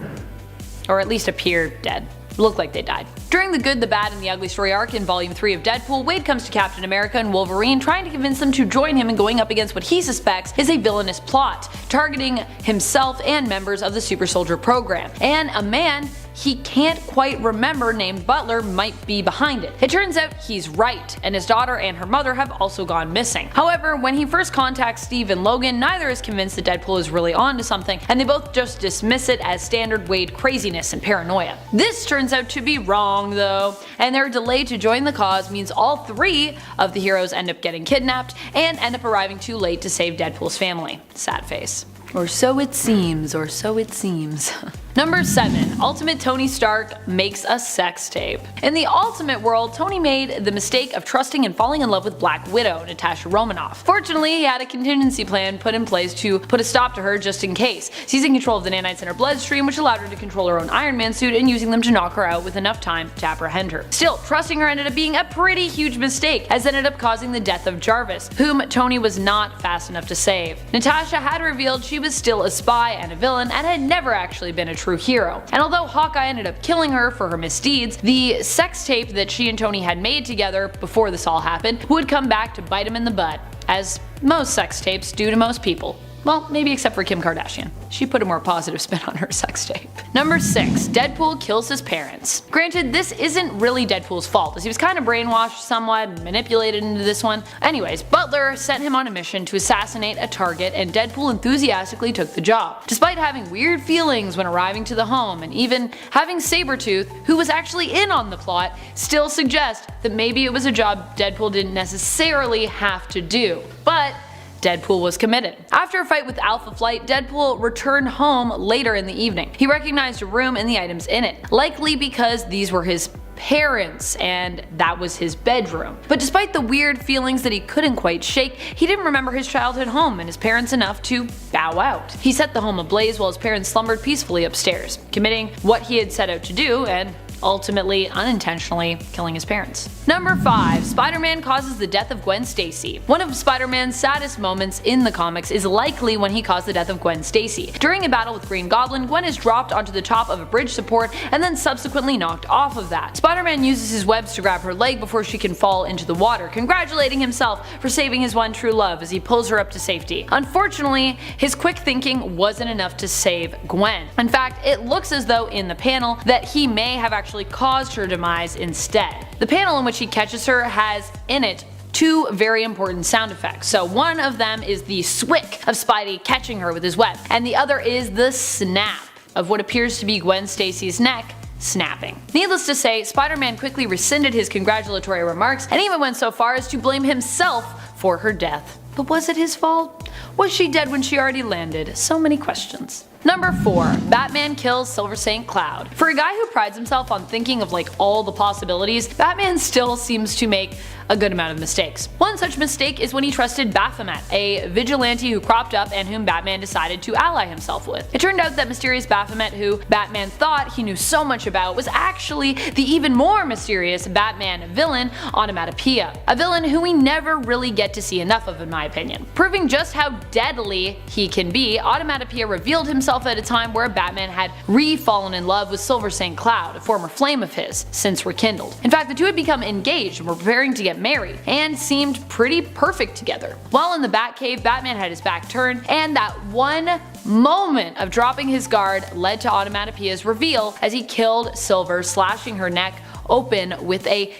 Or at least appear dead. Look like they died. During the Good, the Bad, and the Ugly story arc in Volume 3 of Deadpool, Wade comes to Captain America and Wolverine trying to convince them to join him in going up against what he suspects is a villainous plot, targeting himself and members of the Super Soldier program. And a man he can't quite remember named Butler might be behind it. It turns out he's right, and his daughter and her mother have also gone missing. However, when he first contacts Steve and Logan, neither is convinced that Deadpool is really onto something, and they both just dismiss it as standard Wade craziness and paranoia. This turns out to be wrong though, and their delay to join the cause means all 3 of the heroes end up getting kidnapped and end up arriving too late to save Deadpool's family. Sad face. Or so it seems, or so it seems. Number 7. Ultimate Tony Stark makes a sex tape. In the Ultimate world, Tony made the mistake of trusting and falling in love with Black Widow, Natasha Romanoff. Fortunately, he had a contingency plan put in place to put a stop to her just in case, seizing control of the nanites in her bloodstream, which allowed her to control her own Iron Man suit and using them to knock her out with enough time to apprehend her. Still, trusting her ended up being a pretty huge mistake, as it ended up causing the death of Jarvis, whom Tony was not fast enough to save. Natasha had revealed she was still a spy and a villain and had never actually been a true hero. And although Hawkeye ended up killing her for her misdeeds, the sex tape that she and Tony had made together before this all happened would come back to bite him in the butt, as most sex tapes do to most people. Well, maybe except for Kim Kardashian. She put a more positive spin on her sex tape. Number 6. Deadpool kills his parents. Granted, this isn't really Deadpool's fault, as he was kind of brainwashed somewhat and manipulated into this one. Anyways, Butler sent him on a mission to assassinate a target, and Deadpool enthusiastically took the job. Despite having weird feelings when arriving to the home, and even having Sabretooth, who was actually in on the plot, still suggest that maybe it was a job Deadpool didn't necessarily have to do. But Deadpool was committed. After a fight with Alpha Flight, Deadpool returned home later in the evening. He recognized a room and the items in it, likely because these were his parents and that was his bedroom. But despite the weird feelings that he couldn't quite shake, he didn't remember his childhood home and his parents enough to bow out. He set the home ablaze while his parents slumbered peacefully upstairs, committing what he had set out to do and ultimately unintentionally killing his parents. Number 5. Spider-Man causes the death of Gwen Stacy. One of Spider-Man's saddest moments in the comics is likely when he caused the death of Gwen Stacy. During a battle with Green Goblin, Gwen is dropped onto the top of a bridge support and then subsequently knocked off of that. Spider-Man uses his webs to grab her leg before she can fall into the water, congratulating himself for saving his one true love as he pulls her up to safety. Unfortunately, his quick thinking wasn't enough to save Gwen. In fact, it looks as though in the panel that he may have actually caused her demise instead. The panel in which he catches her has in it 2 very important sound effects. So one of them is the swick of Spidey catching her with his web, and the other is the snap of what appears to be Gwen Stacy's neck snapping. Needless to say, Spider-Man quickly rescinded his congratulatory remarks and even went so far as to blame himself for her death. But was it his fault? Was she dead when she already landed? So many questions. Number 4. Batman kills Silver St. Cloud. For a guy who prides himself on thinking of like all the possibilities, Batman still seems to make a good amount of mistakes. One such mistake is when he trusted Baphomet, a vigilante who cropped up and whom Batman decided to ally himself with. It turned out that mysterious Baphomet, who Batman thought he knew so much about, was actually the even more mysterious Batman villain, Onomatopoeia, a villain who we never really get to see enough of in my opinion. Proving just how deadly he can be, Onomatopoeia revealed himself at a time where Batman had re-fallen in love with Silver St. Cloud, a former flame of his, since rekindled. In fact, the two had become engaged and were preparing to get married, and seemed pretty perfect together. While in the Batcave, Batman had his back turned, and that one moment of dropping his guard led to Onomatopoeia's reveal as he killed Silver, slashing her neck open with a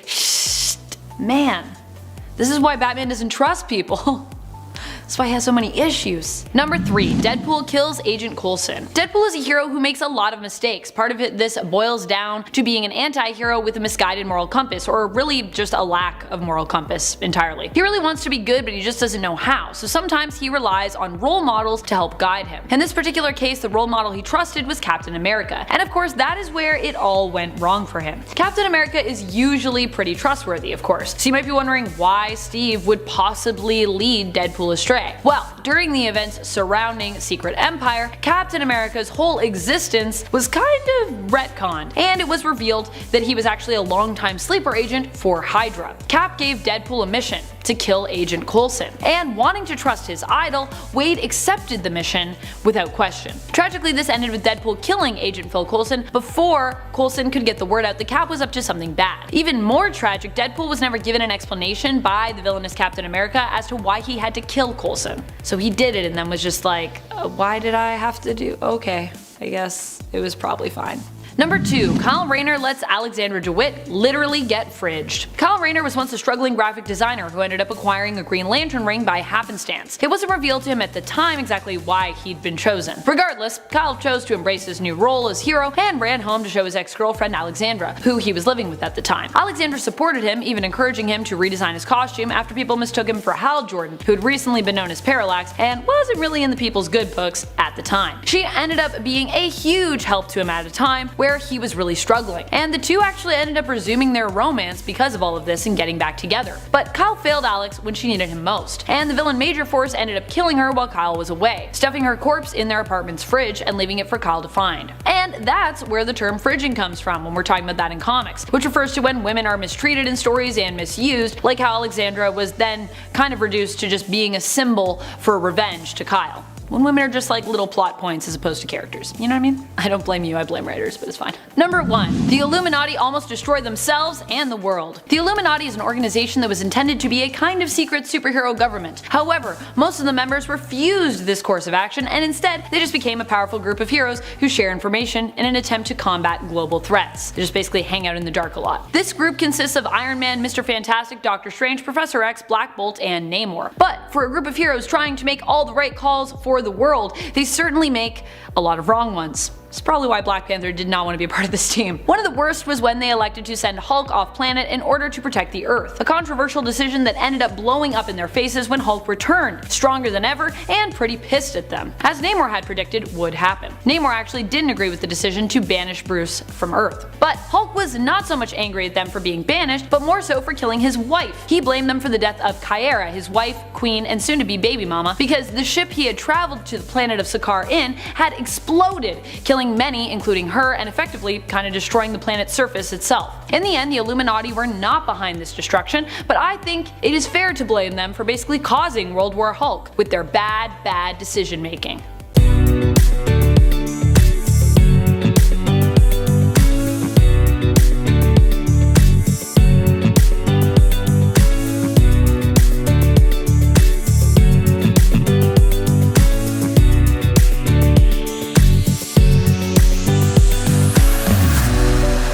man. This is why Batman doesn't trust people. That's why he has so many issues. Number 3. Deadpool kills Agent Coulson. Deadpool is a hero who makes a lot of mistakes. Part of this boils down to being an anti-hero with a misguided moral compass, or really just a lack of moral compass entirely. He really wants to be good, but he just doesn't know how, so sometimes he relies on role models to help guide him. In this particular case, the role model he trusted was Captain America, and of course that is where it all went wrong for him. Captain America is usually pretty trustworthy, of course, so you might be wondering why Steve would possibly lead Deadpool astray. Well, during the events surrounding Secret Empire, Captain America's whole existence was kind of retconned, and it was revealed that he was actually a longtime sleeper agent for Hydra. Cap gave Deadpool a mission to kill Agent Coulson, and wanting to trust his idol, Wade accepted the mission without question. Tragically, this ended with Deadpool killing Agent Phil Coulson before Coulson could get the word out that Cap was up to something bad. Even more tragic, Deadpool was never given an explanation by the villainous Captain America as to why he had to kill Coulson. So he did it and then was just like, why did I have to do? Okay, I guess it was probably fine. Number 2. Kyle Rayner lets Alexandra DeWitt literally get fridged. Kyle Rayner was once a struggling graphic designer who ended up acquiring a Green Lantern ring by happenstance. It wasn't revealed to him at the time exactly why he'd been chosen. Regardless, Kyle chose to embrace his new role as hero and ran home to show his ex-girlfriend Alexandra, who he was living with at the time. Alexandra supported him, even encouraging him to redesign his costume after people mistook him for Hal Jordan, who had recently been known as Parallax and wasn't really in the people's good books at the time. She ended up being a huge help to him at a time where he was really struggling, and the two actually ended up resuming their romance because of all of this and getting back together. But Kyle failed Alex when she needed him most, and the villain Major Force ended up killing her while Kyle was away, stuffing her corpse in their apartment's fridge and leaving it for Kyle to find. And that's where the term fridging comes from when we're talking about that in comics, which refers to when women are mistreated in stories and misused, like how Alexandra was then kind of reduced to just being a symbol for revenge to Kyle. When women are just like little plot points as opposed to characters. You know what I mean? I don't blame you, I blame writers, but it's fine. Number 1. The Illuminati almost destroyed themselves and the world. The Illuminati is an organization that was intended to be a kind of secret superhero government. However, most of the members refused this course of action, and instead they just became a powerful group of heroes who share information in an attempt to combat global threats. They just basically hang out in the dark a lot. This group consists of Iron Man, Mr. Fantastic, Doctor Strange, Professor X, Black Bolt, and Namor. But for a group of heroes trying to make all the right calls for the world, they certainly make a lot of wrong ones. It's probably why Black Panther did not want to be a part of this team. One of the worst was when they elected to send Hulk off planet in order to protect the Earth, a controversial decision that ended up blowing up in their faces when Hulk returned, stronger than ever and pretty pissed at them, as Namor had predicted would happen. Namor actually didn't agree with the decision to banish Bruce from Earth. But Hulk was not so much angry at them for being banished, but more so for killing his wife. He blamed them for the death of Kyra, his wife, queen, and soon-to-be baby mama, because the ship he had traveled to the planet of Sakaar in had exploded, killing many, including her, and effectively kind of destroying the planet's surface itself. In the end, the Illuminati were not behind this destruction, but I think it is fair to blame them for basically causing World War Hulk with their bad decision making.